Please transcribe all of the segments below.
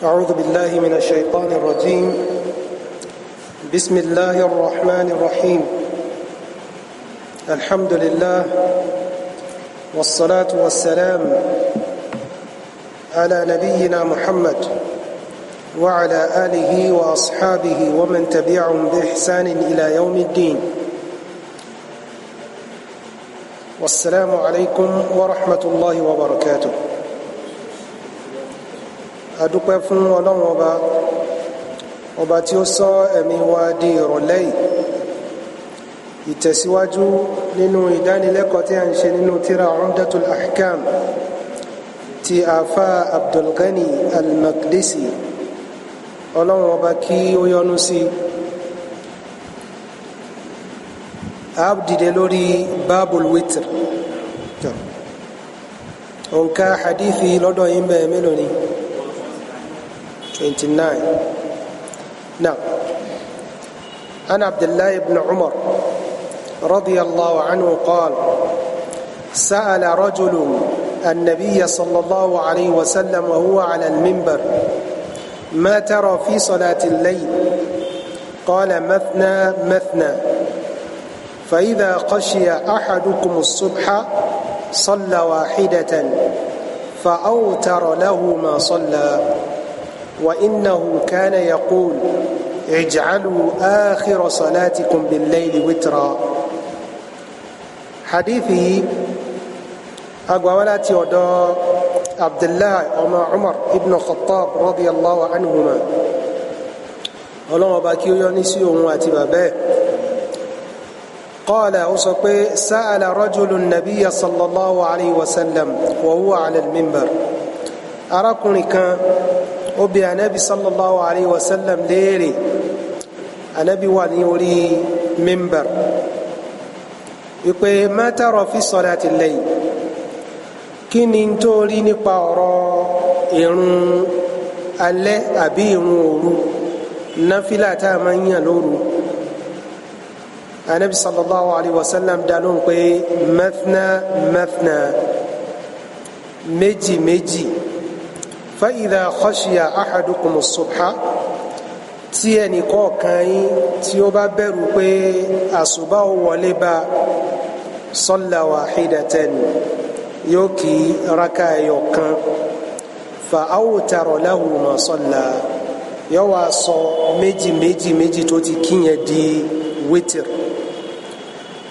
أعوذ بالله من الشيطان الرجيم. بسم الله الرحمن الرحيم. الحمد لله والصلاة والسلام على نبينا محمد وعلى آله وأصحابه ومن تبعهم بإحسان إلى يوم الدين. والسلام عليكم ورحمة الله وبركاته. adúpẹ́ fún Ọlọ́run ọba tí ó sọ ẹ̀mí wa di ìrọ̀lẹ́ yìí. Ìtẹ̀síwájú nínú ìdánilẹ́kọ̀ọ́ tí a ń ṣe nínú tírà Umdatul Ahkam ti àfá Abdulghani al-Maqdisi, Ọlọ́run ọba kí ó yọ́nú sí. A dìde lórí Babul Witr. Òǹkà hadithi lọ́dọ̀ yín bẹ́ẹ̀ mélòó ni? 29. نعم. عن عبد الله بن عمر رضي الله عنه قال: سأل رجل النبي صلى الله عليه وسلم وهو على المنبر: ما ترى في صلاة الليل؟ قال: مثنى مثنى، فإذا خشي أحدكم الصبح صلى واحدة فأوتر له ما صلى، وإنه كان يقول: اجعلوا آخر صلاتكم بالليل وترا. حديثي أقوالاتي ودى عبد الله وما عمر ابن الخطاب رضي الله عنهما، ولما باكيو يونسيو واتبابه، قال أصبح: سأل رجل النبي صلى الله عليه وسلم وهو على المنبر. أراكني كان obi anabi sallallahu alayhi wa sallam léèrè, anabi wà ní orí mimbar, wípé ma tara fi salati al-layl, kí ni tó rí nípa ọ̀rọ̀ ìrun alẹ́ àbí ìrun òru, náfílà tá a máa ń yàn lóru. Anabi sallallahu alayhi wa sallam dá lóhùn pé mathna mathna, méjì méjì. فإذا خشي أحدكم الصبح، tí ẹnì kọ̀ọ̀kan yín tí ó bá bẹ̀rù pé àsùbá ó wọlé bá, صلى واحدة، yóò kí raka ẹyọ kan، فأوتر له ما صلى، yóò wá sọ méjì méjì méjì tó ti kí yẹn di wítìr.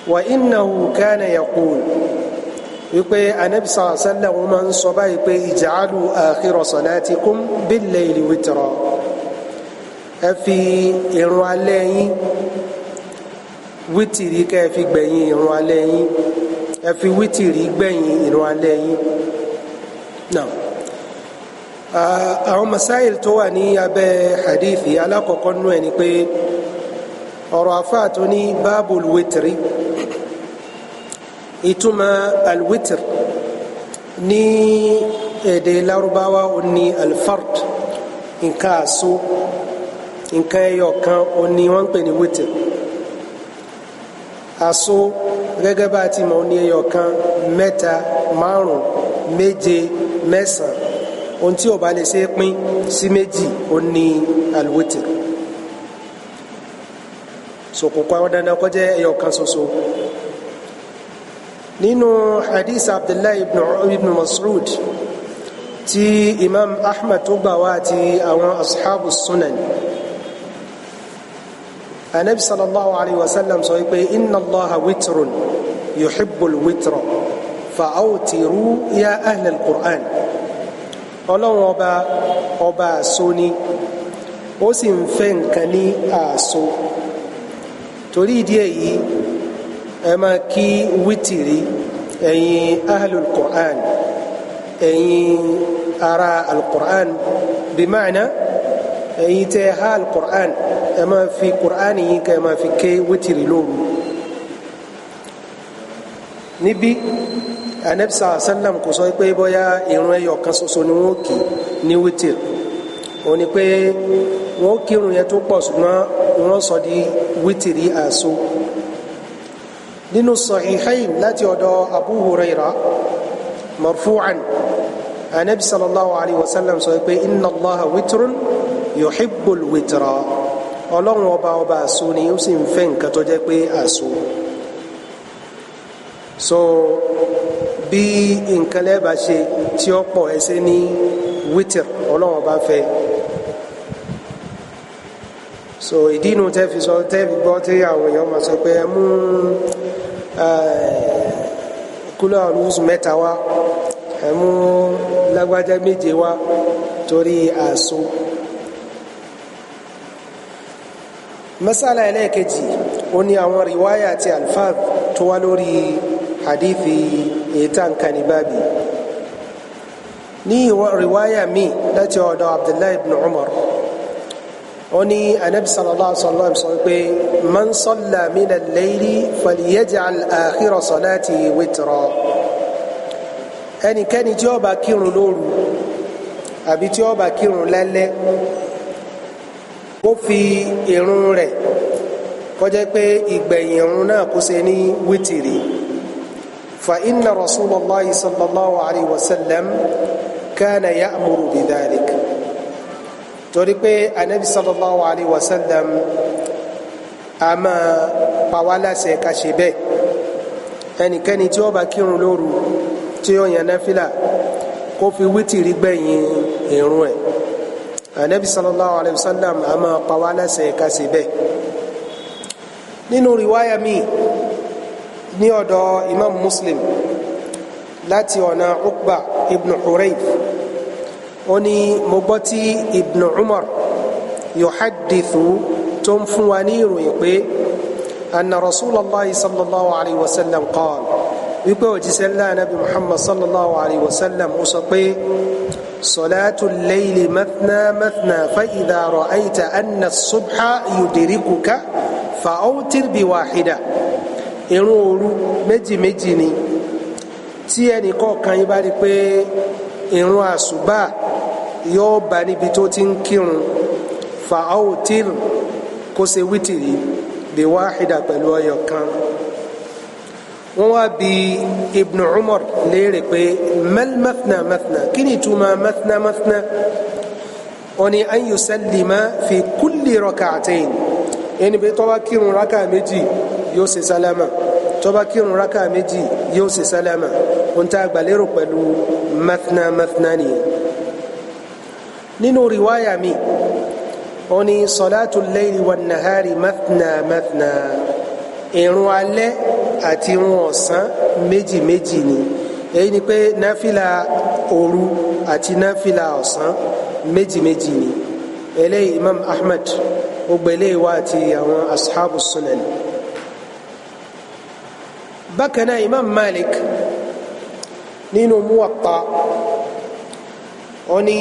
وإنه كان يقول، wípé anabi sallallahu alaihi wasallam wọn máa ń sọ báyìí pé ij'alu akhira salatikum bil-layli witra, ẹ fi ìrun alẹ́ yín wítìrí kẹ́ ẹ fi gbẹ̀yìn ìrun alẹ́ yín, ẹ fi wítìrí gbẹ̀yìn ìrun alẹ́ yín. Náà àwọn masáìl tó wà ní abẹ́ hadithi alákọ̀ọ́kọ́ nú ẹ̀ ni pé ọ̀rọ̀ afáà tó ní bábul wítìrí, ìtumọ̀ alwitr ní èdè Lárúbáwá ó ní alfard, nǹkan àṣọ, nǹkan ẹyọ kan ó ní wọ́n ń pè ní witr. Àṣọ gẹ́gẹ́ bá ti mọ̀ ó ní ẹyọ kan, mẹ́ta, márùn, méje, mẹ́sàn, ohun tí ó bá lè ṣe pín sí méjì ó ní alwitr. Sòkòkò àwọn dandan kó jẹ́ ẹyọ kan ṣoṣo. nínú hadith Abdullah ibn Mas'ud tí Imam Ahmad tó gbà wá àti àwọn ashabu sunan, anabi sallallahu alayhi wa sallam sọ wípé inna Allaha witrun yuhibbul witra fa awtiru ya ahlal Qur'an. Ọlọ́run ọba àṣọ ni, ó sì ń fẹ́ nǹkan ní àṣọ. Torí ìdí èyí ẹ máa kí wítìrí, ẹ̀yin ahlul Qur'an, ẹ̀yin ara al-Qur'an, bí ma'na ẹ̀yin tẹ́ ha al-Qur'an, ẹ máa fi Qur'an yìí ká ẹ máa fi ké wítìrí lóru. Níbi anabi sallallahu alaihi wasallam kò sọ pé bóyá ìrun ẹyọ kan ṣoṣo ni wọ́n kí ní wítìrí, ó ní pé wọ́n kírun yẹn tó pọ̀ ṣùgbọ́n wọ́n sọ di wítìrí àṣọ. Nínú Sahihayn láti ọ̀dọ̀ Abu Hurairah marfu'an, anabi sallallahu alayhi wa sallam sọ pé inna allaha witrun yuhibbul witra ọlọ́run ọba àṣọ ni ó sì ń fẹ́ nǹkan tó jẹ́ pé àṣọ so bí nǹkan lẹ́ẹ̀bà ṣe tí ó pọ̀ ẹsẹ̀ ní wítìr ọlọ́run ọba fẹ́ so ìdí inú tẹ́fi sọ tẹ́fi gbọ́ tí àwọn èèyàn máa sọ pé ẹ mú kúlọ̀ ọ̀lùsùn mẹ́ta wá ẹ mú lágbájá méje wá torí àṣọ. masala ẹlẹ́ẹ̀kejì ó ní àwọn riwaya àti alfaz tó wá lórí hadithi ètà nkanibábi ní riwaya mi láti ọ̀dọ̀ abdullahi ibn umar ó ní anabi sallallahu alaihi wasallam sọ pé man salla min al-layli falyaj'al akhira salati witra ẹnikẹ́ni tí ó bá kírun lóru àbí tí ó bá kírun lálẹ́ kó fi ìrun rẹ̀ kó jẹ́ pé ìgbẹ̀yìn ìrun náà kó ṣe ní wítìrì fa inna rasulallah sallallahu alayhi wa sallam kana ya'muru bidhalik torí pé anabi sallallahu alayhi wa sallam a máa pa wá láṣẹ ká ṣe bẹ́ẹ̀ ẹnikẹ́ni tí ó bá kírun lóru tí ó yan náfìlà kó fi wítìrì gbẹ̀yìn ìrun ẹ̀ anabi sallallahu alayhi wa sallam a máa pa wá láṣẹ ká ṣe bẹ́ẹ̀ nínú riwaya mi ní ọ̀dọ̀ imam muslim láti ọ̀nà Uqba ibn Hurayth ó ní mo gbọ́ tí ibn Umar yuhaddithu tó ń fún wa ní ìròyìn pé anna rasulallah sallallahu alayhi wa sallam qala wípé òjíṣẹ́ ńlá nabi muhammad sallallahu alayhi wa sallam ó sọ pé salatu al-layli mathna mathna fa idha ra'ayta anna as-subha yudrikuka fa awtir bi wahida ìrun òru méjì méjì ni tí ẹnì kọ̀ọ̀kan yín bá rí pé ìrun àsùbá yóò bá níbi tó ti ń kírun fa awtir kó ṣe wítìrì bí wáhídà pẹ̀lú ọyọ kan wọ́n wá bi ibn umar léèrè pé mal mathna mathna kí ni ìtumọ̀ mathna mathna ó ní an yusallima fi kulli rak'atayn ẹni pé tó bá kírun rákà méjì yóò ṣe sálámà tó bá kírun rákà méjì yóò ṣe sálámà ohun tá a gbàlérò pẹ̀lú mathna mathna nìyẹn nínú riwaya mi ó ní salatul layli wan nahari mathna mathna ìrun alẹ́ àti ìrun ọ̀sán méjì méjì ni èyí ni pé náfìlà òru àti náfìlà ọ̀sán méjì méjì ni eléyìí imam ahmed ó gbélé wa àti àwọn ashabu sunan bákan náà imam malik nínú muwatta ó ní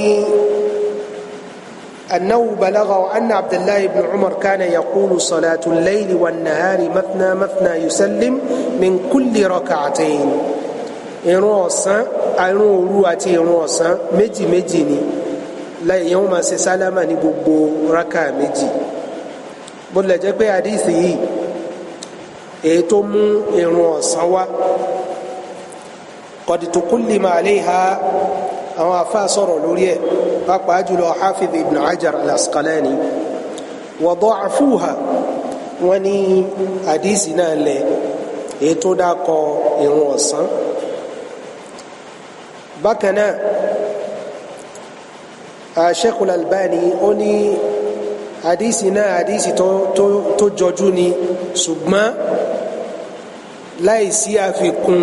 أنه بلغه أن عبد الله بن عمر كان يقول صلاة الليل والنهار مثنى مثنى يسلم من كل ركعتين ìrun ọ̀sán ìrun òru àti ìrun ọ̀sán méjì méjì ni lẹ́yìn ó máa ṣe sálámà ní gbogbo rákà méjì bó lè jẹ́ pé àdíìsì yìí èyí tó mú ìrun ọ̀sán wá qad tukullima alayha àwọn àfáà sọ̀rọ̀ lórí ẹ̀ pàápàá jùlọ Hafidh ibn Hajar al-Asqalani wa da'afuha wọ́n ní àdíìsì náà lẹ̀ èyí tó dákọ ìrun ọ̀sán bákan náà Sheikh al-Albani ó ní àdíìsì náà àdíìsì tó jọjú ni ṣùgbọ́n láìsí àfikún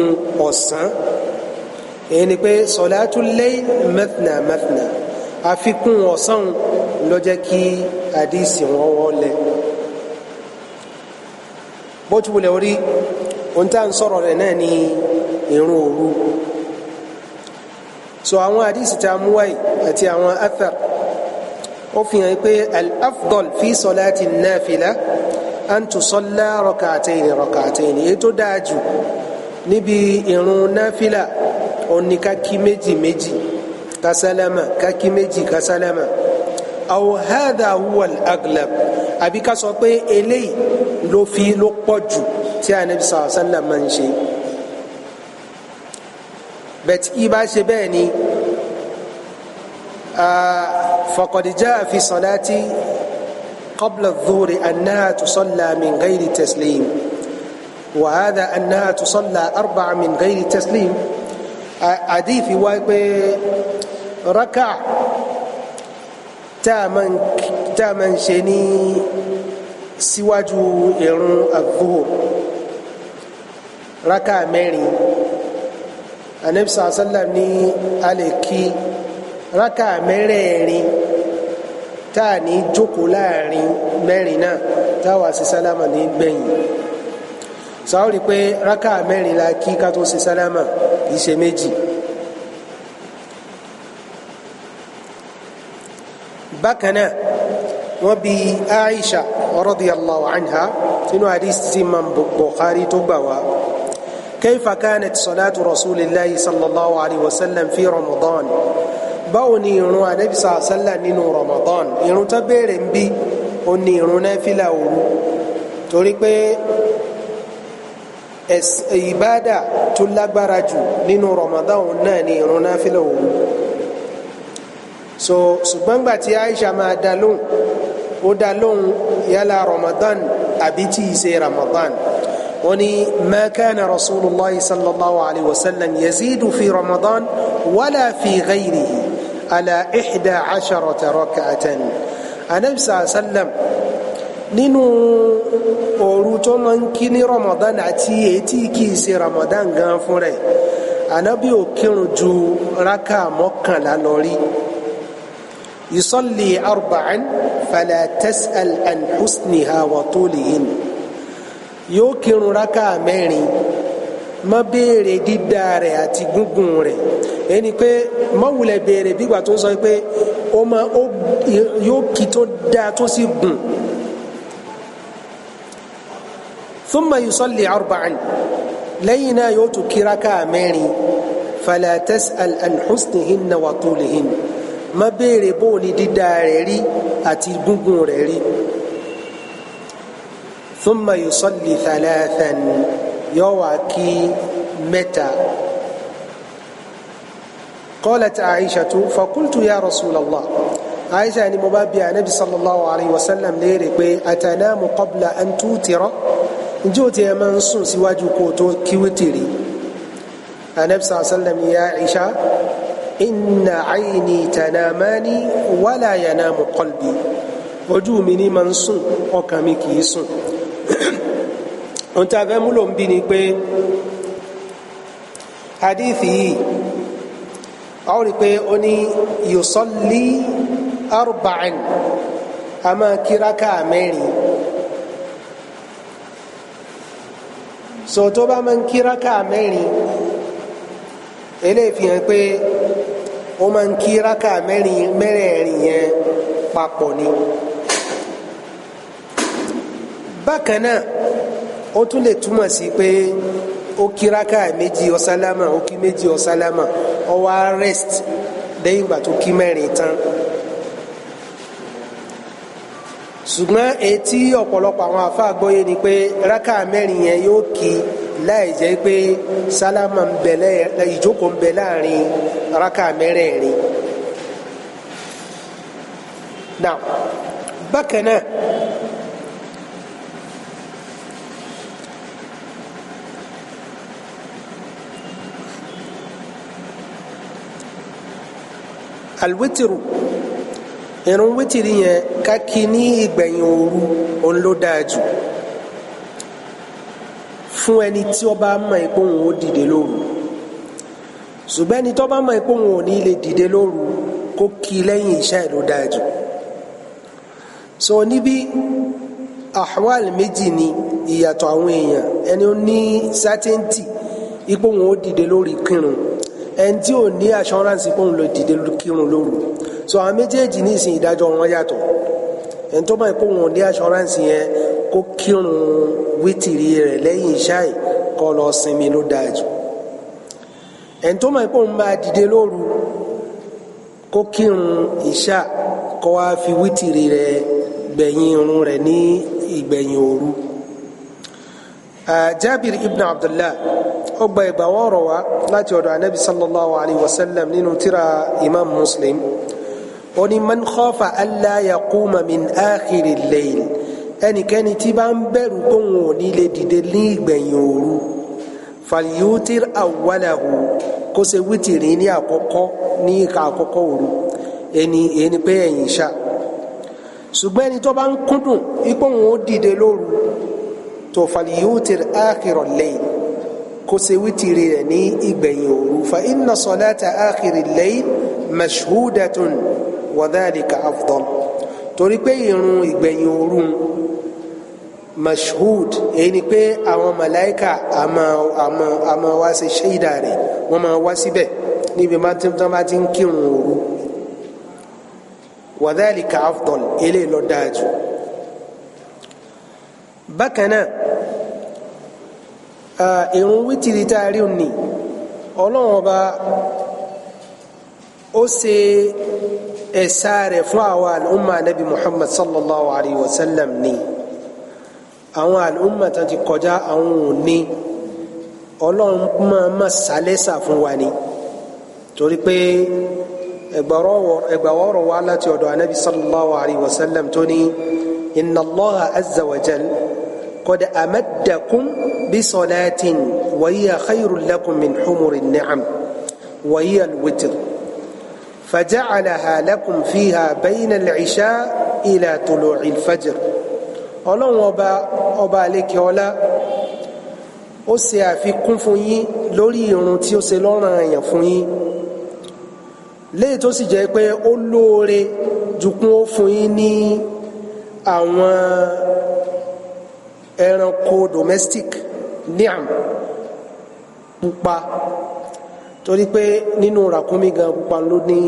ọ̀sán èyí ni pé salatul layl mathna mathna àfikún ọ̀sán ló jẹ́ kí àdíìsì wọn wọlé bó ti wulẹ̀ orí ohun tá à ń sọ̀rọ̀ rẹ̀ náà ni ìrun òru so àwọn àdíìsì tá a mú wáyé àti àwọn athar ó fi hàn pé al-afdal fi salati nafila an tusalla rak'atayn rak'atayn èyí tó dáa jù níbi ìrun náfìlà òní ká kí méjì méjì kásálámà ká kí méjì kásálámà aw hadha huwa al-aglab àbí ká sọ pé eléyìí ló pọ̀ jù tí Ànábì sallallahu alaihi wasallam máa ń ṣe bẹ́ẹ̀ ibà ṣe bẹ́ẹ̀ ni فقد جاء في صلاة قبل الظهر أنها تصلى من غير تسليم وهذا أنها تصلى 4 من غير تسليم حديث ركع تامن شني síwájú ìrun الظهر rákà mẹ́rin Ànábì sallam ní a lè kí rákà mẹ́rẹ̀ẹ̀rin táà ní jókòó láàrin mẹ́rin náà táwà sí sálámà ní gbẹ̀yìn sáwọ́rí pé rákà mẹ́rin la kí ká tó sí sálámà kìí ṣe méjì bákanáà wọ́n bi Aisha radiyallahu anha nínú hadith tí Imam Bukhari tó gbà wá kayfa kanat salatu rasulillahi sallallahu alayhi wa sallam fi Ramadan báwo ni ìrun Ànábì sallallahu nínú Ramadan ìrun tó bẹ̀rẹ̀ ń bí ó ní ìrun náfílà òru torí pé ìbádà tó lágbára jù nínú Ramadan náà ni ìrun náfílà òru so ṣùgbọ́n gbà tí Aisha máa dá lóhùn ó dá lóhùn yálà Ramadan àbí tí í ṣe Ramadan ó ní ma kana Rasulullah sallallahu alayhi wa sallam yazidu fi Ramadan wala fi ghayrihi ala 11 rak'atan Ànábì sallam nínú òru tó máa ń kí ní Ramadan àti èyí tí kìí ṣe Ramadan gan fún rẹ̀ Ànábì ò kírun ju rákà mọ́kànlá lọ rí يصلي 4 فلا تسأل عن حسنها وطولهن yóò kírun rákà mẹ́rin má béèrè dídá rẹ̀ àti gúngùn rẹ̀ ẹni pé má wulẹ̀ béèrè bígbà tó sọ pé yóò kí tó dá tó sì gùn ثم يصلي 4 lẹ́yìn náà yóò tún kí rákà mẹ́rin فلا تسأل عن حسنهن وطولهن má béèrè bó ni dídá rẹ̀ rí àti gúngùn rẹ̀ rí ثم يصلي 3 yóò wá kí mẹ́ta قالت عائشة فقلت يا رسول الله عائشة ni mo bá bi Ànábì sallallahu alayhi wa sallam léèrè pé أتنام قبل أن توتر ǹjẹ́ o ti ẹ̀ máa ń sùn síwájú kó tó kí wítìrì Ànábì sallallahu alayhi wa sallam ya Aisha inna ayni tanamani wala yanamu qalbi ojú mi ní máa ń sùn ọkàn mi kìí sùn ohun tí a fẹ́ múlò ń bí ni pé hadithi yìí a ó rí pé ó ní yusalli 4 a máa kí rákà mẹ́rin so tó bá máa ń kí rákà mẹ́rin eléyìí fi hàn pé ó máa ń kí rákà mẹ́rẹ̀ẹ̀rin yẹn papọ̀ ni bákan náà ó tún lè túmọ̀ sí pé ó kí rákà méjì ó sálámà ó kí méjì ó sálámà ó wá rest lẹ́yìn ìgbà tó kí mẹ́rin tán ṣùgbọ́n etí ọ̀pọ̀lọpọ̀ àwọn àfáà gbọ́yé ni pé rákà mẹ́rin yẹn yóò kí láì jẹ́ pé sálámà ń bẹ ìjókòó ń bẹ láàrin rákà mẹ́rẹ̀ẹ̀rin náà bákan náà alwitiru ìrun wítìrì yẹn ká kí ní ìgbẹ̀yìn òru òun ló dáa jù fún ẹni tí ó bá mọ̀ ipò òun ó dìde lóru ṣùgbọ́n ẹni tó bá mọ̀ ipò òun ò ní lè dìde lóru kó kí lẹ́yìn ìṣá ló dáa jù so níbi ahwal méjì ni ìyàtọ̀ àwọn èèyàn ẹni ó ní certainty ipò òun ó dìde lórí kírun ẹni tí ò ní assurance ipò òun ló dìde kírun lóru so àwọn méjèèjì ní ìsìn ìdájọ́ wọn yàtọ̀ ẹni tó máa ń kó wọn ní assurance yẹn kó kírun wítìrì rẹ̀ lẹ́yìn ìṣáì kó lọ sinmi ló dáa jù ẹni tó máa ń kó wọn máa dìde lóru kó kírun ìṣá kó wá fi wítìrì rẹ̀ gbẹ̀yìn irun rẹ̀ ní ìgbẹ̀yìn òru. Jabir ibn Abdullah ó gba ìgbàwọ́ ọ̀rọ̀ wá láti ọ̀dọ̀ anabi sallallahu alayhi wa sallam nínú tírà imam Muslim ó ní man khafa alla yaquma min akhiri al-layl ẹnikẹ́ni tí bá ń bẹ̀rù kó wọn ò ní lè dìde ní ìgbẹ̀yìn òru falyutir awwalahu kó ṣe wítìrì ní àkọ́kọ́ ní ìka àkọ́kọ́ òru ẹni pé ẹ̀yìn ṣá ṣùgbọ́n ẹni tó bá ń kúndùn ipò wọn ó dìde lóru tó falyutir akhira al-layl kó ṣe wítìrì rẹ̀ ní ìgbẹ̀yìn òru fa inna salata akhiri al-layl mashhudatun wa dhalika afdal torí pé ìrun ìgbẹ̀yìn òru mashhud èyí ni pé àwọn màláíkà àmà wá ṣe ṣẹ́ìdà rẹ̀ wọ́n máa wá síbẹ̀ níbi tán bá ti ń kírun òru wa dhalika afdal ilé lọ dájú. bákan náà ìrun wítìrì tá a rí òní ọlọ́run ọba ó ṣe ẹ̀sà rẹ̀ fún àwọn al'umma nabi muhammad sallallahu alayhi wa sallam ni àwọn al'umma tán ti kọjá àwọn òní ọlọ́run máa sálẹ́sà fún wa ni torí pé ẹgbàwọ́rọ̀ wá láti ọ̀dọ̀ anabi sallallahu alayhi wa sallam tó ní inna allaha azza wa jal qad amaddakum bi salatin wa hiya khayrun lakum min humuri ni'am wa hiya al-witr فجعلها لكم فيها بين العشاء إلى طلوع الفجر ọlọ́run ọba àlekè ọlá ó ṣe àfikún fún yín lórí ìrun tí ó ṣe lọ́ranyàn fún yín léyìí tó sì jẹ́ pé ó lóore jùkún ó fún yín ní àwọn ẹranko domestic ni'am pupa torí pé nínú ràkúnmí gan pupa ló ní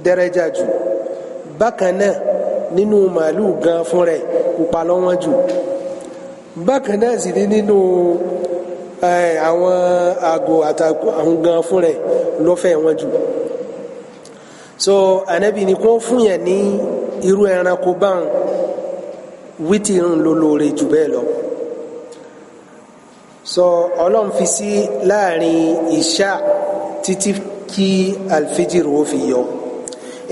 dẹ́rẹ́jà jù bákan náà nínú màálù gan fún rẹ̀ pupa lọ́wọ́n jù bákan náà sì ní nínú àwọn àgò àtàkùn àwọn gan fún rẹ̀ lọ́fẹ̀ wọn jù so ànábì ni kó fún yẹn ní irú ẹranko báwọn wítìrún ló lóore jù bẹ́ẹ̀ lọ so ọlọ́run fi sí láàrin ìṣá títí kí alfijir ó fi yọ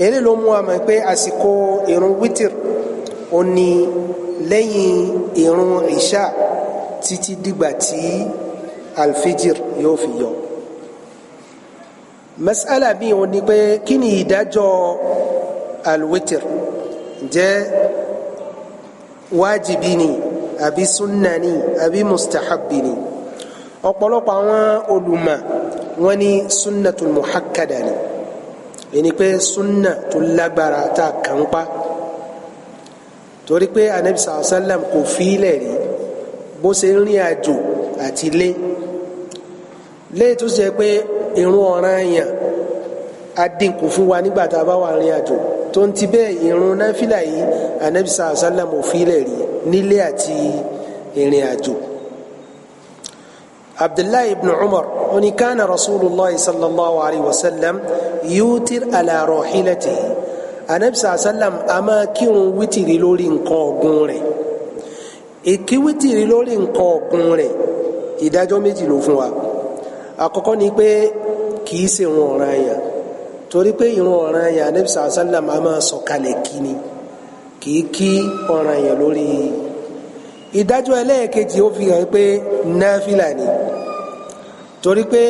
èyí ló mú wa mọ̀ pé àsìkò ìrun wítìr ó ní lẹ́yìn ìrun ìṣá títí dìgbà tí alfijir yóò fi yọ mas'ala bí ó ní pé kí ni ìdájọ́ alwítìr jẹ́ wájibí ni àbí súnnà ni àbí mustahabbi ni ọ̀pọ̀lọpọ̀ àwọn olùmọ̀ wọ́n ní sunnatul muhakkada ni ẹni pé súnnà tó lágbára tá a kàn pa torí pé anabi sallam kò fílẹ̀ rí bó ṣe ń rìn àjò àti lé tó ṣe pé ìrun ọ̀ranyàn adínkù fún wa nígbà tá a bá wà rìn àjò tó ń ti bẹ́ẹ̀ ìrun náfìlà yìí anabi sallam ò fílẹ̀ rí nílé àti ìrìn àjò abdullahi ibn umar oni kana rasulullah sallallahu alaihi wasallam yutir ala rahilatihi anabi sallam ama kírun wítìrì lórí nǹkan ọ̀gùn rẹ̀ ìkí wítìrì lórí nǹkan ọ̀gùn rẹ̀ ìdájọ́ méjì ló fún wa àkọ́kọ́ ni pé kìí ṣe ìrun ọ̀ranyàn torí pé ìrun ọ̀ranyàn anabi sallam ama sọ̀kalẹ̀ kíni kìí kí ọ̀ranyàn lórí ìdájọ́ ẹlẹ́ẹ̀kejì ó fi hàn pé náfìlà ni torí pé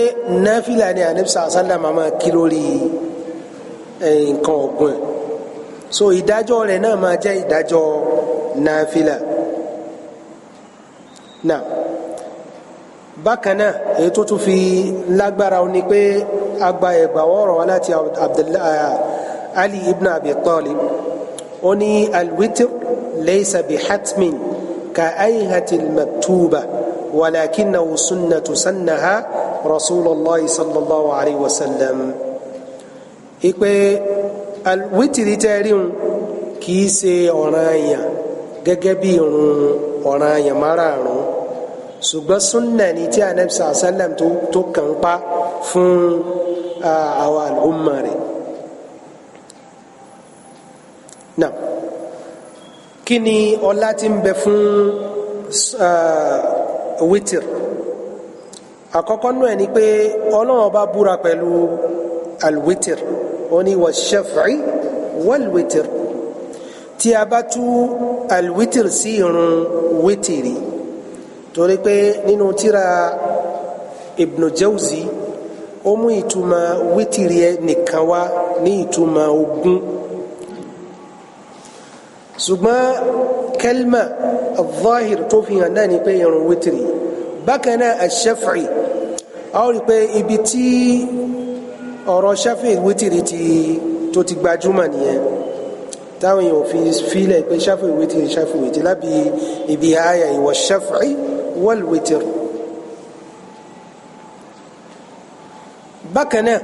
náfìlà ni anabi sallam máa kí lórí nǹkan ọ̀gbìn so ìdájọ́ rẹ̀ náà máa jẹ́ ìdájọ́ náfìlà náà bákan náà èyí tó tún fi lágbára ni pé agba ẹgbàwọ́rọ̀ láti Ali ibn Abi Talib ó ní alwitr laysa bihatmin كأيهة المكتوبة ولكنه سنة سنها رسول الله صلى الله عليه وسلم ìpè alwitiri tẹ́ríun kìí ṣe ọ̀ranyàn gẹ́gẹ́ bí irun ọ̀ranyàn márààrún ṣùgbọ́n súnnà ni tí anabi sàlám tó kàn pa fún àwọn al'umma rẹ̀ náà kí ni ọlá tí ń bẹ fún wítìr àkọ́kọ́ náà ni pé Ọlọ́run bá búra pẹ̀lú alwítìr ó ní wà ṣẹ́fì wal-witr tí a bá tú al-witr sí irun wítìrì torí pé nínú tírà Ibn Jawzi ó mú ìtumọ̀ wítìrì nìkan wá ní ìtumọ̀ ogún ṣùgbọ́n kẹlma al-zahir tó fi hàn náà ni pé irun wítìrì bákan náà al-shaf'i a ó rí pé ibi tí ọ̀rọ̀ shaf'i wítìrì tó ti gbajúmọ̀ nìyẹn táwọn èèyàn fi fílẹ̀ pé shaf'i wítìrì lábí ibi àyà wa shaf'i wal witr bákan náà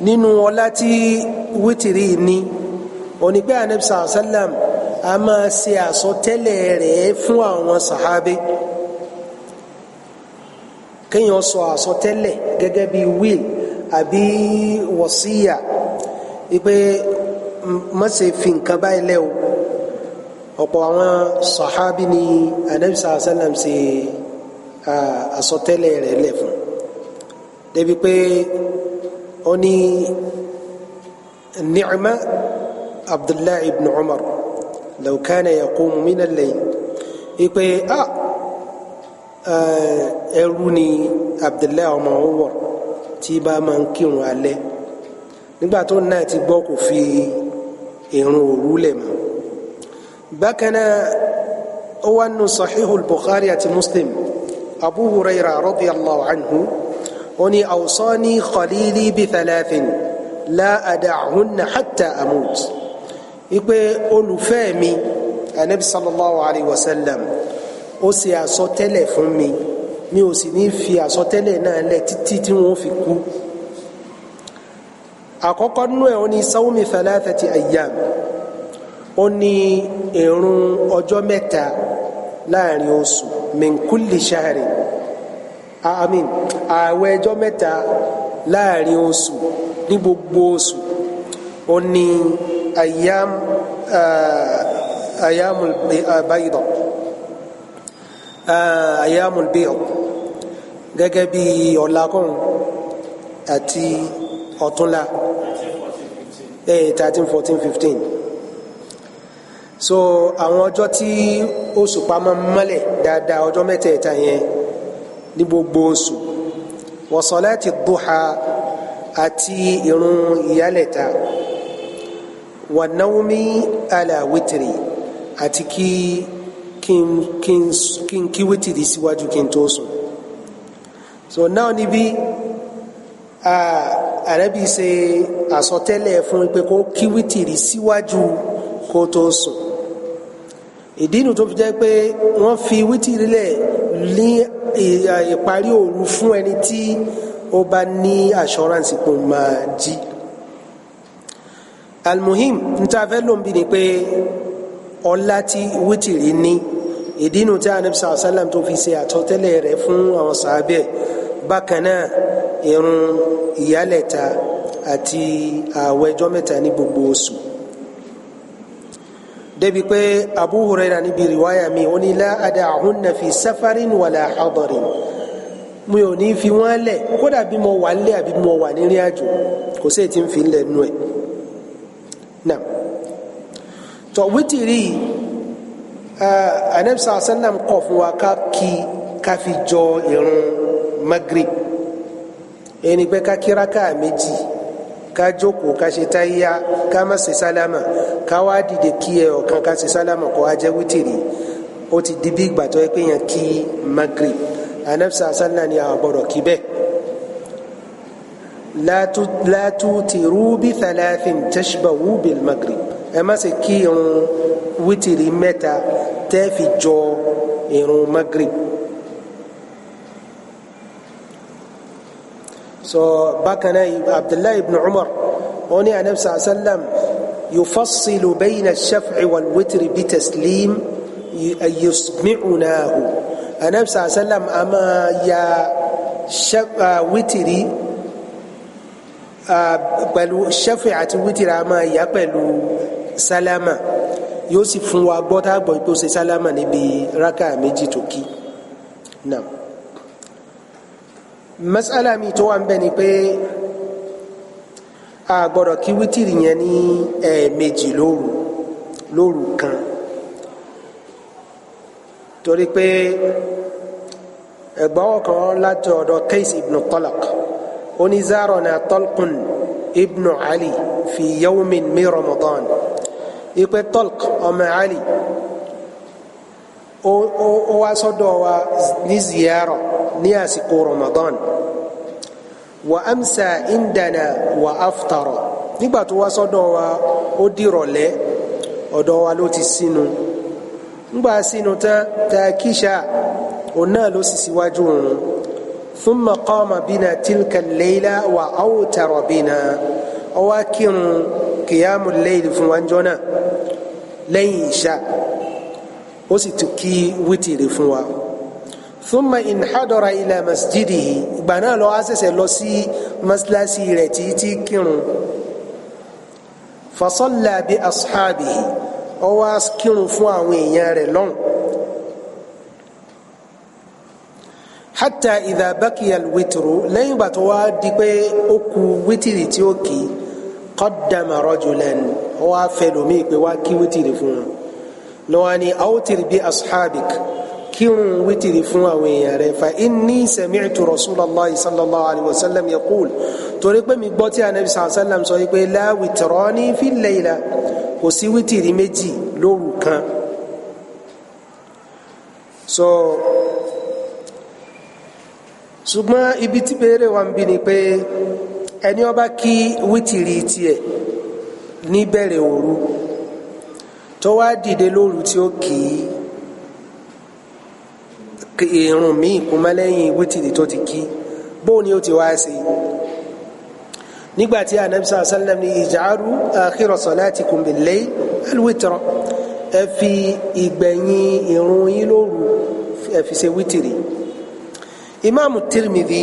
nínú ọlá tí wítìrì ní òní pé anabi sallam a máa ṣe àsọtẹ́lẹ̀ rẹ̀ fún àwọn sàhábé kéèyàn sọ àsọtẹ́lẹ̀ gẹ́gẹ́ bí will àbí wọ̀síyà wípé má ṣe fi nǹkan báyìí lẹ́ o ọ̀pọ̀ àwọn sàhábí ni anabi sallam ṣe àsọtẹ́lẹ̀ rẹ̀ lẹ̀ fún débi pé ó ní ni'ma Abdullahi ibn Umar law kana yaqumu min al-layl ipe ẹrú ni Abdullahi ọmọ Umar tí bá máa ń kírun alẹ́ nígbà tó náà ti gbọ́ kò fi ìrun òru lẹ̀ mọ́ bákan náà ó wà nù Sahihul Bukhari àti Muslim Abu Huraira radiyallahu anhu ó ní awsani khalili bi thalathin la ada'hunna hatta amut ipe olùfẹ́ mi anabi sallallahu alayhi wa sallam ó ṣe àsọtẹ́lẹ̀ fún mi mi ò sì ní fi àsọtẹ́lẹ̀ náà lẹ̀ títí tí wọ́n fi kú àkọ́kọ́ nínú ẹ̀ ó ní sawmi thalathati ayyam ó ní ìrun ọjọ́ mẹ́ta láàrin oṣù min kulli shahri àmín ààwẹ̀ ọjọ́ mẹ́ta láàrin oṣù ní gbogbo oṣù ó ní ayyamul bayda ayyamul bayd gẹ́gẹ́ bí ọ̀làkùn àti ọ̀túnla 13 14 15 so àwọn ọjọ́ tí oṣù pamọ́ mọ́lẹ̀ dáadáa ọjọ́ mẹ́tẹ̀ẹ̀ta yẹn ní gbogbo oṣù wa salati duha àti ìrun ìyálẹ̀ta wa nawmi ala witri àti kí n kí wítìrì síwájú kí n tó sùn so náà níbi Ànábì ṣe àsọtẹ́lẹ̀ fún pé kó kí wítìrì síwájú kó tó sùn ìdí inú tó fi jẹ́ pé wọ́n fi wítìrì lẹ̀ ní ìparí òru fún ẹni tí ó bá ní assurance pé máa jí almuhim níta fẹ́ ló ń bi ni pé ọlá tí wítìrì ní ìdí inú tí Ànábì sallallahu alaihi wasallam tó fi ṣe àsọtẹ́lẹ̀ rẹ̀ fún àwọn sàábẹ̀ bákan náà ìrun ìyálẹ̀ta àti ààwẹ̀ ọjọ́ mẹ́ta ní gbogbo oṣù débi pé Abu Hurairah níbi riwaya mi ó ní la ada'hunna fi safarin wala hadarin mi ò ní fi wọ́n lẹ̀ kódà bí mo wà nílé àbí mo wà nírìn àjò kò sí ètí ń fi lẹ̀ nú ẹ̀ náà tọ̀ wítìrí Ànábì sallallahu alaihi wasallam kọ̀ fún wa ká fi jọ ìrun Maghrib ẹni pé ká kíráká méjì ká jókòó ká ṣe táyà ká má ṣe sálámà ká wá dìde kí ẹ ọ̀kan ká ṣe sálámà kó wá jẹ́ wítìrì ó ti di bí ìgbà tó yẹ pé yẹn kí Maghrib Ànábì sallallahu ni àwọn gbọ́dọ̀ kí bẹ́ẹ̀ la tutiru bi thalathin tashbahu bil Maghrib ẹ má ṣe kí irun wítìrì mẹ́ta tẹ́ fi jọ irun Maghrib so bákan náà Abdullahi ibn Umar ó ní Ànábì sallallahu alaihi wasallam yufassilu bayna ash-shaf'i wal witri bi taslim yusmi'unahu Ànábì sallallahu alaihi wasallam a máa ya wítìrì pẹ̀lú shaf'i àti wítìrì a máa ya pẹ̀lú sálámà yóò sì fún wa gbọ́ tá a gbọ́ pé ó ṣe sálámà níbi rákà méjì tó kí náà masala mi tó wà ń bẹ ni pé a gbọ́dọ̀ kí wítìrì yẹn ní ẹ̀ẹ̀mejì lóru kan torí pé ẹgbàwọ kan láti ọ̀dọ̀ Qais ibn Talq oní zarana Talqun ibn Ali fi yawmin min Ramadan ipe Talq ọmọ Ali ó wá sọ́dọ̀ wa ní ziyara ní àsìkò Ramadan wa amsa indana wa aftara nígbà tó wá sọ́dọ̀ wa ó dìrọ̀lẹ́ ọ̀dọ̀ wa ló ti sínú nígbà sínú ta kíṣà òun náà ló sì síwájú òun thumma qama bina tilka al-layla wa awtara bina ó wá kírun qiyamul layl fún wa jọ náà lẹ́yìn ìṣá ó sì tún kí wítìrì fún wa thumma inhadara ila masjidihi ìgbà náà lọ àṣẹ̀ṣẹ̀ lọ sí maslasi rẹ̀ tí kírun fa salla bi ashabihi ó wá kírun fún àwọn èèyàn rẹ̀ lọ́hùn hatta idha bakiya alwitru lẹ́yìn ìgbà tó wá di pé ó kù wítìrì tí ó kì í qaddama rajulan ó wá fẹ́ lómi pé wá kí wítìrì fún wọn lọ́wọ́ ni awtir bi ashabik kírun wítìrì fún àwọn èèyàn rẹ̀ fa inni sami'tu rasulallah sallallahu alayhi wa sallam yaqul torí pé mi gbọ́ tí anabi sallallahu alayhi wa sallam sọ pé la witrani fil layla kò sí wítìrì méjì lóru kan so ṣùgbọ́n ibi tí béèrè wa ń bí ni pé ẹni ó bá kí wítìrì tiẹ̀ ní bẹ̀rẹ̀ òru tó wá dìde lóru tí ó kì í ìrun míì kún mọ́ lẹ́yìn wítìrì tó ti kí bóun ni ó ti wá sí nígbàtí anabi sallallahu alaihi wasallam ní ij'alu akhira salatikum bil-layl al-witra ẹ fi ìgbẹ̀yìn ìrun yín lóru ẹ fi ṣe wítìrì imaamu Tirmidhi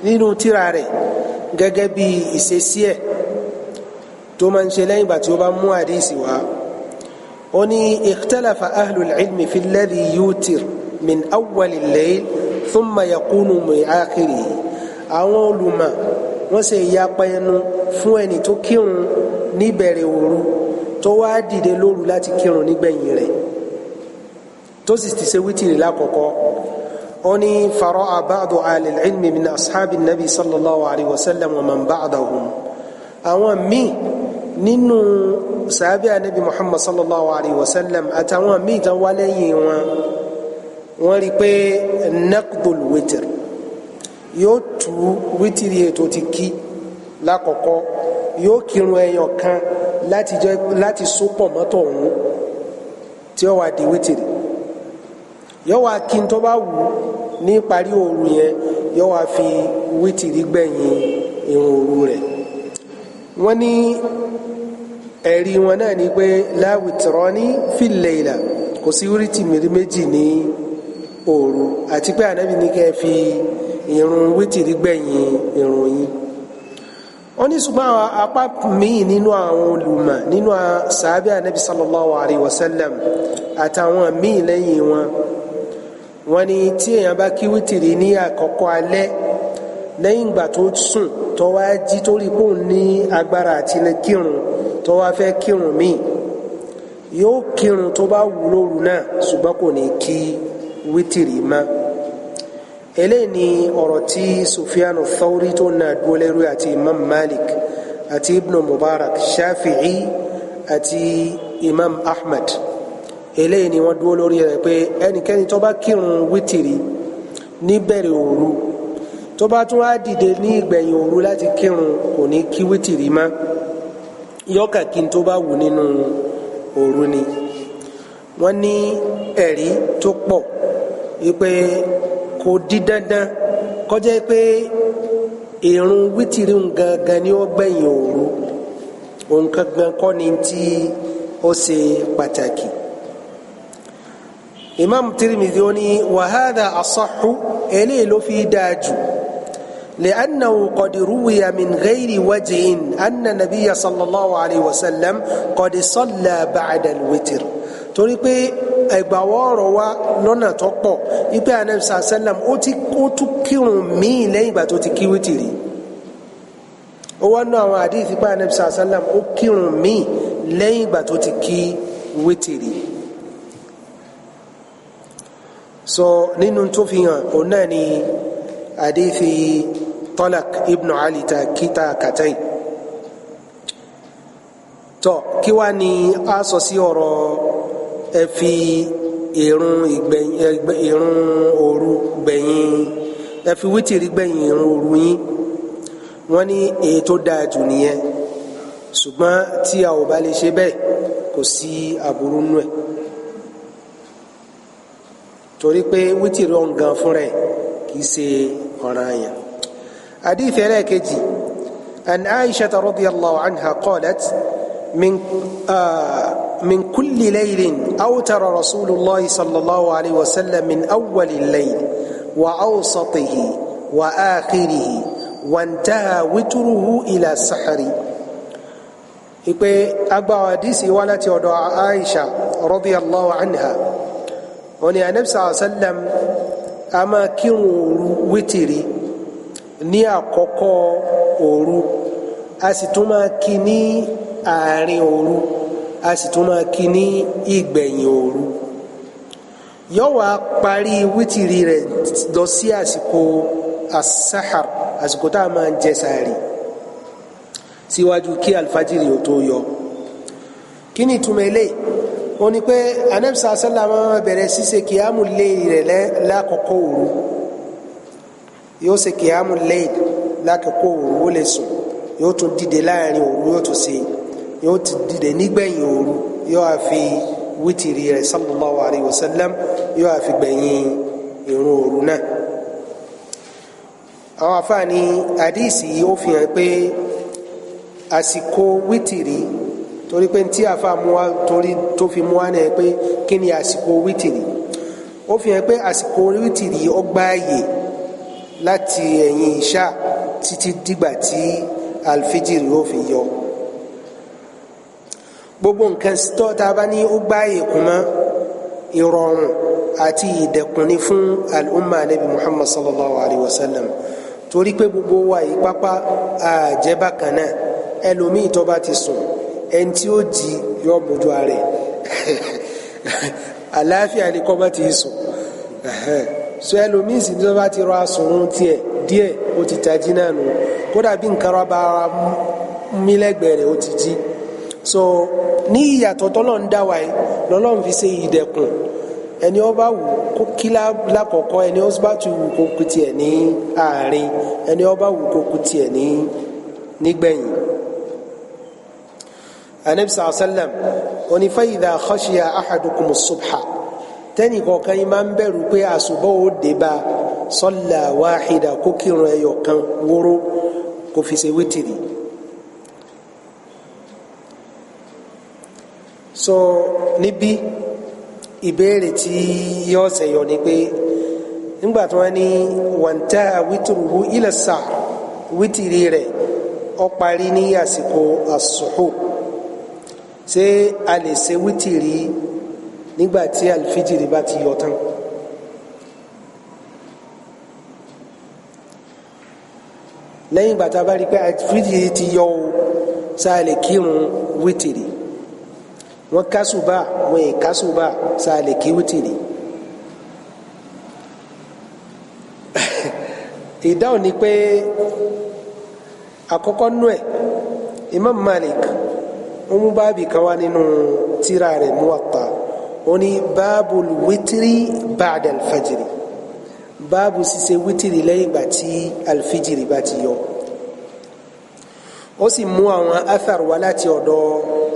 nínú tírà rẹ̀ gẹ́gẹ́ bí ìṣesí ẹ̀ tó máa ń ṣe lẹ́yìn ìgbà tí ó bá mú àdísì wá ó ní ikhtalafa ahlul ilmi fi alladhi yutir min awwali al-layl thumma yakunu min akhirihi àwọn olùmọ̀ wọ́n ṣe ìyapa ẹnu fún ẹni tó kírun níbẹ̀rẹ̀ òru tó wá dìde lóru láti kírun nígbẹ̀yìn rẹ̀ tó sì ti ṣe wítìrì lákọ̀ọ́kọ́ oni fara'a ba'du ahli al-ilmi min ashabi nabi sallallahu alayhi wa sallam wa man ba'dahum àwọn míì nínú sahabi anabi muhammad sallallahu alayhi wa sallam àtàwọn míì tán wá lẹ́yìn wọ́n rí pé naqdul witr yóò tú wítìrì ètò ti kí lákọ̀ọ́kọ́ yóò kírun ẹyọ kan láti sopọ̀ mọ́tò ọ̀hún tí ó wà di wítìrì yóò wá kí n tó bá wù ní parí òru yẹn yóò wá fi wítìrì gbẹ̀yìn irun òru rẹ̀ wọ́n ní ẹ̀rí wọn náà ni pé la witrani fil layla kò sí wítìrì méjì ní òru àti pé ànábì ní kẹ́ fi irun wítìrì gbẹ̀yìn irun yín wọ́n ní ṣùgbọ́n apá míì nínú àwọn olùmọ̀ nínú sàábẹ́ ànábì sallallahu alayhi wa sallam àtàwọn míì lẹ́yìn wọ́n ní tí èèyàn bá kí wítìrì ní àkọ́kọ́ alẹ́ lẹ́yìn ìgbà tó sùn tó wá jí tó rí pòun ní agbára àti lè kírun tó wá fẹ́ kírun míì yóò kírun tó bá wù lóru náà ṣùgbọ́n kò ní kí wítìrì mọ́ eléyìí ni ọ̀rọ̀ tí Sufyan Thawri tó náà dúró lẹ́rú àti Imam Malik àti Ibn Mubarak Shafi'i àti Imam Ahmad eléyìí ni wọ́n dúró lórí rẹ̀ pé ẹnikẹ́ni tó bá kírun wítìrì níbẹ̀rẹ̀ òru tó bá tún á dìde ní ìgbẹ̀yìn òru láti kírun kò ní kí wítìrì mọ́ yọ́kà kí n tó bá wù nínú òru ni wọ́n ní ẹ̀rí tó pọ̀ wípé kò di dandan kọjá pé ìrun wítìrì gangan ni ó gbẹ̀yìn òru òun gangan kọ́ ni tí ó ṣe pàtàkì. imam Tirmidhi ó ní wa hadha asahhu eléyìí ló fi dáa jù li'annahu qad ruwiya min ghayri wajhin anna nabiyya sallallahu alayhi wa sallam qad salla ba'da al-witr torí pé ẹgbàwọ́ ọ̀rọ̀ wa lọ́nà tó pọ̀ ipe anabi sallam ó tún kírun míì lẹ́yìn ìgbà tó ti kí wítìrì ó wá nú àwọn àdìsí pé anabi sàlám ó kírun míì lẹ́yìn ìgbà tó ti kí wítìrì. so nínú tó fi hàn òun náà ni àdìsí Talaq ibn Ali ta kíta kàtàì. tó kí wá ní a sọ sí ọ̀rọ̀ ẹ fi ìrun òru gbẹ̀yìn ẹ fi wítìrì gbẹ̀yìn ìrun òru yín. wọ́n ní èyí tó dáa jù nìyẹn ṣùgbọ́n tí a ò bá lè ṣe bẹ́ẹ̀ kò sí aburú nù ẹ̀ torí pé wítìrì ọ̀ǹgàn fúnra ẹ̀ kì í ṣe ọ̀ranyàn. hadith ẹlẹ́ẹ̀kejì an Aisha radiyallahu anha qalat min kulli laylin awtara rasulullah sallallahu alayhi wa sallam min awwali al-layl wa awsatihi wa akhirihi wantaha witruhu ila sahari. ipe agba hadisi wá láti ọ̀dọ̀ Aisha radiyallahu anha ó ní Ànábì sallam a máa kírun òru wítìrì ní àkọ́kọ́ òru a sì tún máa kí ní àárín òru a sì tún máa kí ní ìgbẹ̀yìn òru. yóò wá parí wítìrì rẹ̀ lọ sí àsìkò as-sahar àsìkò tá a máa ń jẹ sààrì síwájú kí alfajiri ò tó yọ. kí ni ìtumọ̀ eléyìí? ó ní pé Ànábì sallallahu máa bẹ̀rẹ̀ ṣíṣe kìámù léyìí rẹ̀ lákòókò òru. yóò ṣe kìámù léyìí lákòókò òru ó lè sùn yóò tún dìde láàrin òru yóò tún ṣe yóò tún dìde nígbẹ̀yìn òru yóò á fi wítìrì rẹ̀ sallallahu alayhi wa sallam yóò á fi gbẹ̀yìn ìrun òru náà. àwọn afáàní àdìsí ó fi hàn pé àsìkò wítìrì torí pé tí àfa mú wa torí tó fi mú wa náà pé kí ni àsìkò wítìrì ó fi hàn pé àsìkò wítìrì ó gbáàyè láti ẹ̀yìn ìṣá títí dìgbà tí alfijiri ó fi yọ. gbogbo nǹkan tó tá a bá ní ó gbáàyè kúmọ́ ìrọ̀rùn àti ìdẹ̀kùn ní fún al-umma nabi Muhammad sallallahu alayhi wa sallam torí pé gbogbo wa yìí pápá àjẹbá kan náà ẹlòmíì tó bá ti sùn ẹni tí ó jí yóò bójú ààrẹ àlàáfíà ni kò bá ti sùn so ẹlòmíì sì tó bá ti rọ asùnrún tiẹ̀ díẹ̀ ó ti tají náà nù kódà bí nǹkan rọ bá mí lẹ́gbẹ̀ẹ́ rẹ̀ ó ti jí. so ní ìyàtọ̀ tọ́lọ́ ń dá wa yìí lọ́lọ́run fi ṣe ìdẹ̀kùn ẹni ó bá wù kó kí lákọ̀ọ́kọ́ ẹni ó bá ti wù kó kú tiẹ̀ ní àárín ẹni ó bá wù kó kú tiẹ̀ nígbẹ̀yìn. anabi sallam oní fa idha khashiya ahadukum as-subha tẹ́nì kọ̀ọ̀kan yìí máa ń bẹ̀rù pé àṣùbọ̀ ó dé bá salla wahida kó kírun ẹyọ kan wóró kó fi ṣe wítìrì. so níbí ìbéèrè tí yóò ṣẹyọ ni pé nígbà tí wọ́n ní wantaha witruhu ila as-sahr wítìrì rẹ̀ ó parí ní àsìkò as-suhur ṣé a lè ṣe wítìrì nígbà tí alfijiri bá ti yọ tán? lẹ́yìn ìgbà tá a bá rí pé alfijiri ti yọ o sáà lè kírun wítìrì wọ́n kásùbà wọ́n è kásùbà sáà lè kí wítìrì. ìdáhùn ni pé àkọ́kọ́ nú ẹ̀ Imam Malik ó mú báàbì kan wá nínú tírà rẹ̀ Muwatta ó ní báàbùl wítìrì ba'da alfajiri báàbù ṣíṣe wítìrì lẹ́yìn ìgbà tí alfijiri bá ti yọ. ó sì mú àwọn athar wá láti ọ̀dọ̀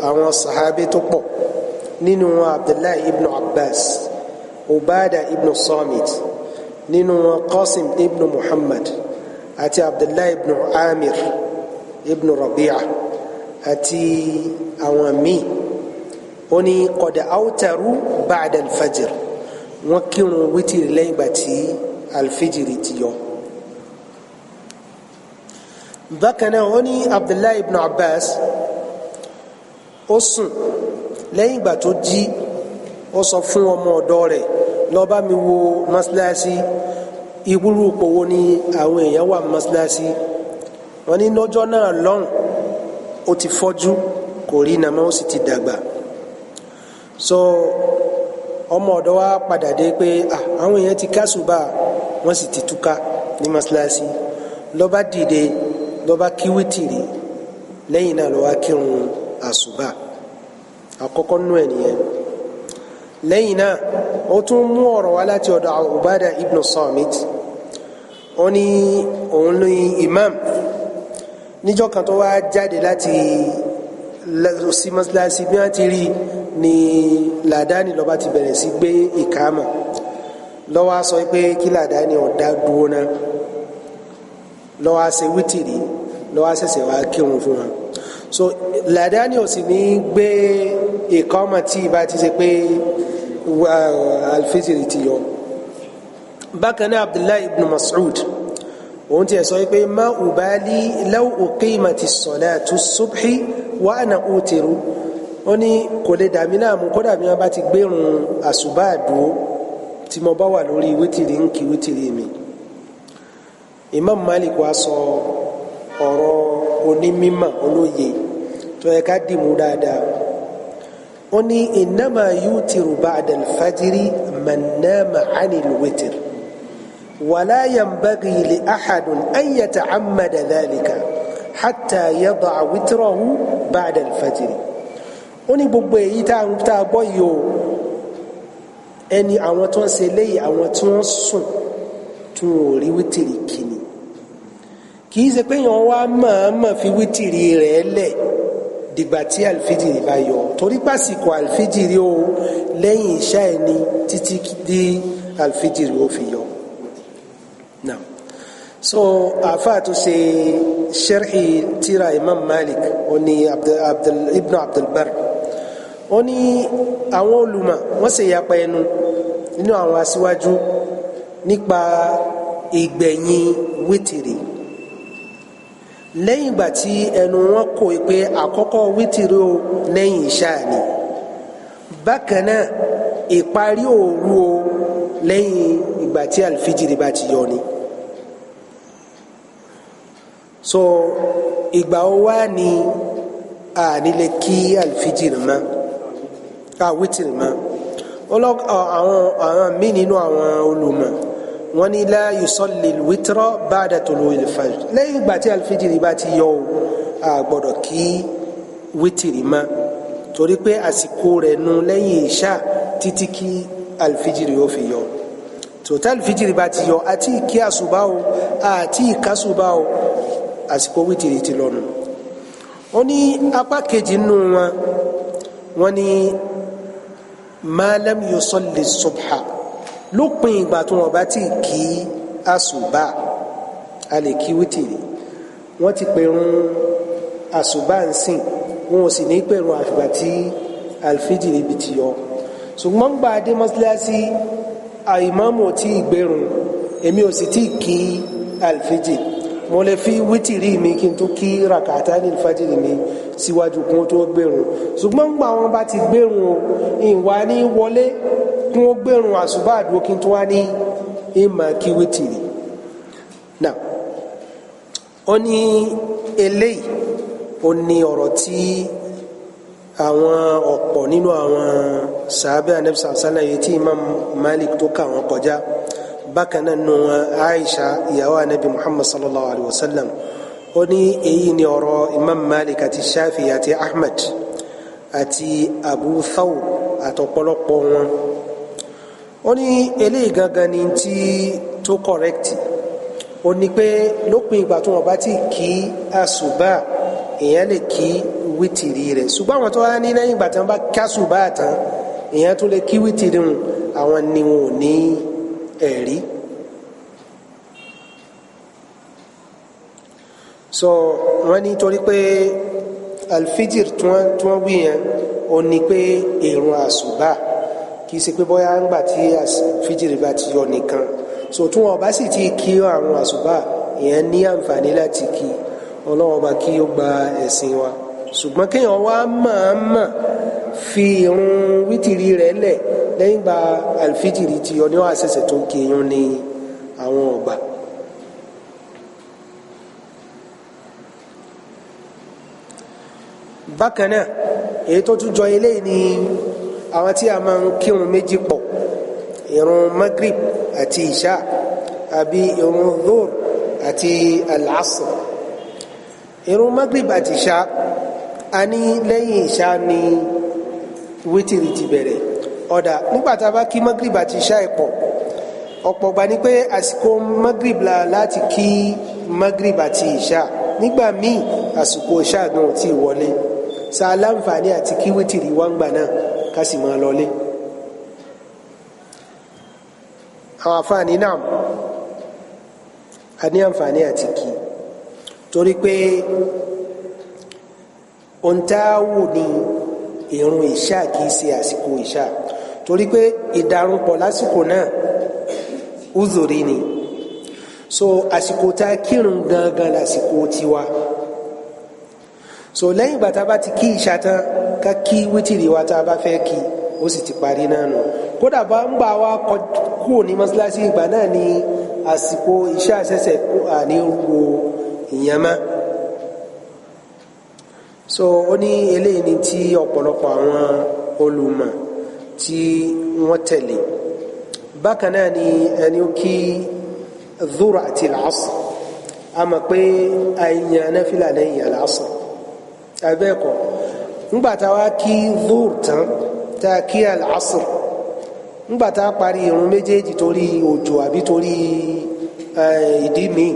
àwọn sahabe tó pọ̀ nínú Abdullahi ibn Abbas Ubada ibn Samit nínú Qasim ibn Muhammad àti Abdullahi ibn Amir ibn Rabi'a àti àwọn míì ó ní qad awtaru ba'da alfajr wọ́n kírun wítìrì lẹ́yìn ìgbà tí alfijiri ti yọ. bákan náà ó ní Abdullahi ibn Abbas ó sùn lẹ́yìn ìgbà tó jí ó sọ fún ọmọ ọ̀dọ̀ rẹ̀ lọ bá mi wo mọ́sálásí ìwúrú òpòwò ní àwọn èèyàn wà mọ́sálásí wọ́n ní lọ́jọ́ náà lọ́hùn ó ti fọ́jú kò rí iná mọ́ ó sì ti dàgbà so ọmọ ọ̀dọ̀ wa padà dé pé àwọn èèyàn ti kásùbà wọ́n sì ti túká ní mọ́sálásí ló bá dìde ló bá kí wítìrì lẹ́yìn náà ló wá kírun àsùbà àkọ́kọ́ nú ẹ̀ nìyẹn lẹ́yìn náà ó tún mú ọ̀rọ̀ wá láti ọ̀dọ̀ Ubada ibn Samit ó ní òun ní imam níjọ́ kan tó wá jáde láti sí mọ́sálásí bí wọ́n ti rí ni làdáni ló bá ti bẹ̀rẹ̀ sí gbé ìkámà ló wá sọ pé kí làdáni ọ̀dá dúró náà ló wá ṣe wítìrì ló wá ṣẹ̀ṣẹ̀ wá kírun fún wọn so làdáni ò sì ní gbé ìkámà tí ìbá ti ṣe pé alfijiri ti yọ bákan náà Abdullahi ibn Mas'ud òun ti sọ pé ma ubali law uqimati salatu subhi wa ana utiru ó ní kò lè dàmí láàmú kódà bí wọn bá ti gbérun àsùbá àdúró tí mo bá wà lórí wítìrì ń kí wítìrì mi Imam Malik wa sọ ọ̀rọ̀ onímímọ̀ olóye tó yẹ ká dìmú dáadáa ó ní innama yutiru ba'da al-fajri man nama 'anil witr ولا ينبغي لأحد أن يتعمد ذلك حتى يضع وتره بعد الفجر ó ní gbogbo èyí tá a gbọ́ yìí o ẹni àwọn tó ń ṣe léyìí àwọn tí wọ́n sùn tí wọ́n ò rí wítìrì kìíní kì í ṣe pé yàn wá máa fi wítìrì rẹ̀ lẹ̀ dìgbà tí alfijiri bá yọ torí pàṣípò alfijiri o lẹ́yìn ìṣá ẹni títí di alfijiri ó fi yọ. Naam. So àfáà tó ṣe sharhi tírà Imam Malik ó ní Ibn Abdul Barr ó ní àwọn olùmọ̀ wọ́n ṣe yapa ẹnu nínú àwọn aṣíwájú nípa ìgbẹ̀yìn wítìrì lẹ́yìn ìgbà tí ẹnu wọn kò pé àkọ́kọ́ wítìrì o lẹ́yìn ìṣá ni bákan náà ìparí òru o lẹ́yìn ìgbà tí alfijiri bá ti yọ ni so ìgbà wo wá ni a nílé kí alfijiri ma wítìrì ma àwọn míì nínú àwọn olùmọ̀ wọ́n ní la yusalli al-witra ba'da tulu'il fajr lẹ́yìn ìgbà tí alfijiri bá ti yọ o a gbọ́dọ̀ kí wítìrì ma torí pé àsìkò rẹ̀ nu lẹ́yìn ìṣá títí kí alfijiri yóò fi yọ tòtá alfijiri bá ti yọ àti ìkí àsùbá o àti ìkásùbá o àsìkò wítìrì ti lọ́nu ó ní apá kejì nínú wọn ní ma lam yusalli subha lópin ìgbà tó wọn bá ti kí àsùbá a lè kí wítìrì wọ́n ti pèrún àsùbá ń sìn wọn ò sì ní pèrún àfìgbà tí alfijiri bí ti yọ ṣùgbọ́n gba adé mọ́síláṣí àìmáàmù tí ìgbérun èmi ò sì tí kí alfijiri mo lè fi wítìrí mi kí n tó kí rakata ní alfajiri mi síwájú kún tó gbérun ṣùgbọ́n gba wọn bá ti gbérun o ìwà ní wọlé kún ó gbérun àsùbá àdúró kí n tó wá ní ìmà kí wítìrí náà ó ní eléyìí ó ní ọ̀rọ̀ tí àwọn ọ̀pọ̀ nínú àwọn sàábẹ́ anabisa sálàyé tí Imam Malik tó kà wọ́n kọjá bákan náà nù Aisha ìyàwó anabi Muhammad sallallahu alayhi wa sallam ó ní èyí ni ọ̀rọ̀ Imam Malik àti Shafi àti Ahmad àti Abu Thawr àtọ̀pọ̀lọpọ̀ wọn ó ní eléyìí gangan ni tí tó correct ó ní pé lópin ìgbà tó wọn bá ti kí àsùbá èèyàn lè kí wítìrì rẹ̀ ṣùgbọ́n àwọn tó wá ní lẹ́yìn ìgbà tí wọ́n bá kásùbá tán èèyàn tó lè kí wítìrì rùn àwọn ni wọn ò ní ẹ̀rí so wọ́n ní torí pé alfijir tí wọ́n wí yẹn ó ní pé èrùn àsùbá kì í ṣe pé bóyá ńgbà tí alfijir bá ti yọ nìkan so tí wọn bá sì ti kí àwọn àsùbá èèyàn ní àǹfààní láti kí ọlọ́wọ́ bá kí ó gba ẹ̀sìn wa ṣùgbọ́n kéèyàn wá máa fi irun wítìrí rẹ̀ lẹ̀ lẹ́yìn gba alfijiri tí ọ ní wàá ṣẹ̀ṣẹ̀ tó kéèyàn ní àwọn ọgbà bákan náà èyí tó tún jọ eléyìí ni àwọn tí a máa ń kírun méjì pọ̀ ìrun magrib àti ìṣá àbí ìrun dhuhr àti al-asr. ìrun magrib àti ìṣá a ní lẹ́yìn ìṣá ni wítìrì ti bẹ̀rẹ̀ ọ̀dà nígbàtà bá kí magrib àti ìṣá ẹ̀pọ̀ ọ̀pọ̀ gbà ní pé àsìkò magrib la láti kí magrib àti ìṣá nígbà míì àsìkò ìṣá náà ti wọlé sa aláǹfààní àti kí wítìrì wá ń gbà náà ká sì máa lọlé. àwọn àǹfààní náà a ní àǹfààní àti kí torí pé ohun tá a wò ní ìrun ìṣá kìí ṣe àsìkò ìṣá torí pé ìdarúpọ̀ lásìkò náà uzuri ni so àsìkò tá a kírun gangan lásìkò tiwa so lẹ́yìn ìgbà tá a bá ti kí ìṣá tán ká kí wítìrì wa tá a bá fẹ́ kí ó sì ti parí náà nù kódà bá ń gbà wá kúrò ní mọ́sálásí ìgbà náà ni àsìkò ìṣá ṣẹ̀ṣẹ̀ àní wo ìyẹn má so ó ní eléyìí ni tí ọ̀pọ̀lọpọ̀ àwọn olùmọ̀ tí wọ́n tẹ̀lé bákan náà ni ẹni kí dhuhr àti al-asr a mọ̀ pé àìyàn náfìlà lẹ́yìn al-asr abẹ́ẹ̀kọ́ ńgbàtà wá kí dhuhr tán tá a kí al-asr ńgbàtà parí irun méjèèjì torí òjò àbí torí ìdí míì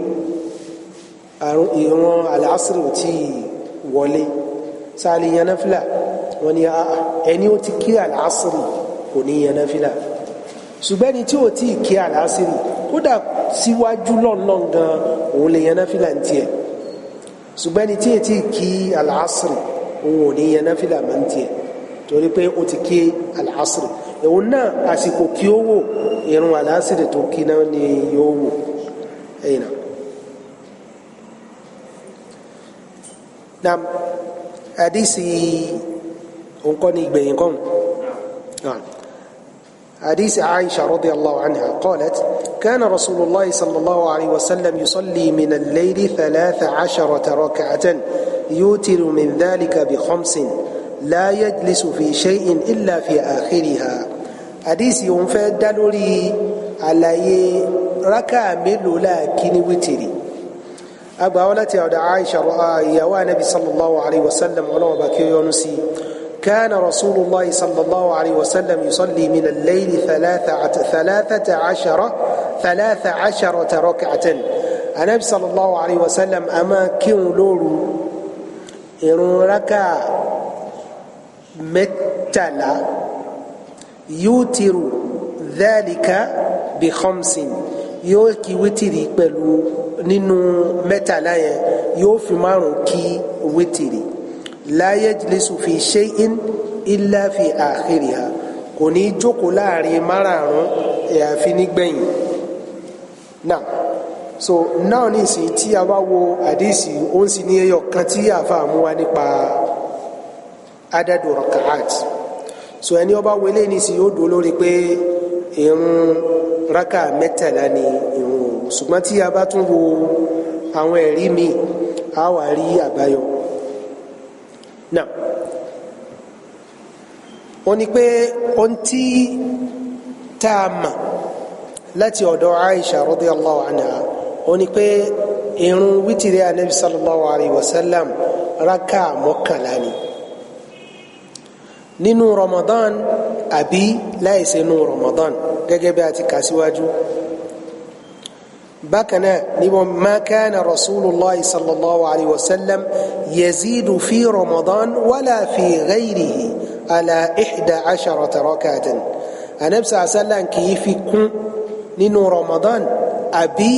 irun al-asr ò tí wọlé sáàlì yan náfìlà wọn ni ẹni ó ti kí al-asr kò ní yan náfìlà ṣùgbọ́n ẹni tí ò tí kí al-asr kódà síwájú lọ́nà gan òun lè yan náfìlà ń tiẹ̀ ṣùgbọ́n ẹni tí ò tí kí al-asr òun ò ní yan náfìlà máa ń tiẹ̀ torí pé ó ti kí al-asr òun náà àsìkò kí ó wò irun al-asr tó kí náà ni yóò wò ẹ̀yìn náà. نعم حديث انقني بينكم نعم حديث عائشة رضي الله عنها قالت كان رسول الله صلى الله عليه وسلم يصلي من الليل 13 ركعة يوتر من ذلك ب5 لا يجلس في شيء إلا في آخرها حديث ينفد دلولي على ركع ملو لكن وتري أبا ولتي أود عائشة يا نبي صلى الله عليه وسلم ولو بكي يونسي كان رسول الله صلى الله عليه وسلم يصلي من الليل 13 ركعة النبي صلى الله عليه وسلم أما كيون لورو إن ركع متلا يوتر ذلك ب5 yóò kí wítìrì pẹ̀lú nínú mẹ́tàlá yẹn yóò fi márùn kí wítìrì la yajlisu fi shay'in illa fi akhiriha kò ní jókòó láàrin márààrún àfi nígbẹ̀yìn náà so náà ní ìsìn tí a bá wo àdísì ó ń sì ní ẹyọ kan tí àfa mú wá nípa adadu rakaat so ẹni ó bá wọlé ní ìsìn yóò dúró lórí pé ìrun raka mẹ́tàlá ni ìrun òru ṣùgbọ́n tí a bá tún wo àwọn ẹ̀rí mi a wà rí àbáyọ náà ó ní pé ohun tí tá a mọ̀ láti ọ̀dọ̀ Aisha radiyallahu anha ó ní pé ìrun wítìrí anabi sallallahu alayhi wa sallam raka mọ́kànlá ni nínú Ramadan àbí láìsí nínú Ramadan gẹ́gẹ́ bí a ti kà síwájú bákanáà níbo ma kana rasulullah sallallahu alayhi wa sallam yazidu fi Ramadan wala fi ghayrihi ala 11 rak'atan anabi sallam kì í fi kún nínú Ramadan àbí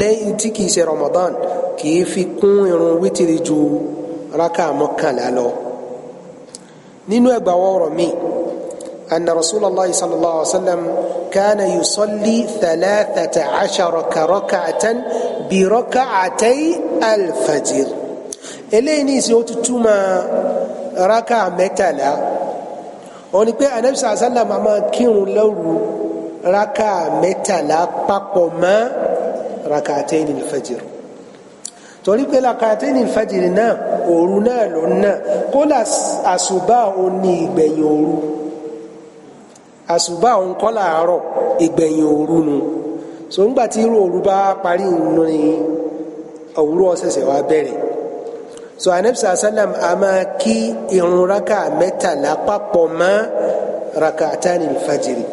lẹ́yìn tí kì í ṣe Ramadan kì í fi kún ìrun wítìrí ju raka mọ́kànlá lọ nínú ẹgbàá ọ̀rọ̀ mi أن رسول الله صلى الله عليه وسلم كان يصلي 13 ركعة بركعتي الفجر إليني سيوتتما ركع متلا ونقول النبي صلى الله عليه وسلم ما كانوا له ركع متلا بقما ركعتين الفجر تقول ركعتين الفجر نا òru náà ló náà kódà àsùbá òun ní ìgbẹ̀yìn òru àsùbá òun kọ́ làárọ̀ ìgbẹ̀yìn òru nu so ńgbà tí irú òru bá parí ní òwúrọ̀ ṣẹ̀ṣẹ̀ wá bẹ̀rẹ̀ so anabi sallam a máa kí irun raka mẹ́tàlá papọ̀ mọ́ rakatani fajiri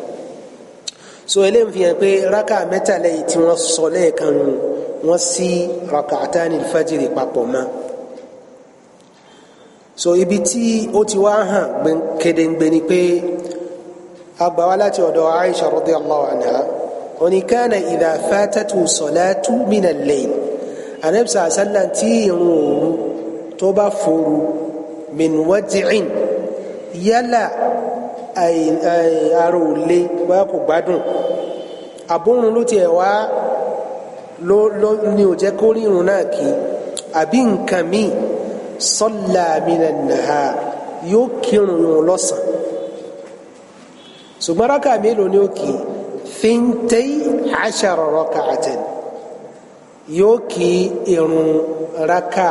so eléyìí fi hàn pé raka mẹ́tàlá yìí tí wọ́n sọ lẹ́ẹ̀kan wọ́n sí rakatani fajiri papọ̀ mọ́ so ibi tí ó ti wá hàn kedengbe ni pé agbawa láti ọ̀dọ̀ Aisha radiyallahu anha oni kana idha fatatu salatu min al-layl anabi sallam tí irun òru tó bá fòru min waj'in yálà ara ò lé bóyá kò gbádùn àbórun ló tiẹ̀ wá ló ní ò jẹ́ kó rírun náà kí àbí nǹkan míì salla minan nahar yóò kírun yòó lọ́sàn ṣùgbọ́n rákà mélòó ni ó kì í thintay ashara rak'atan yóò kí irun rákà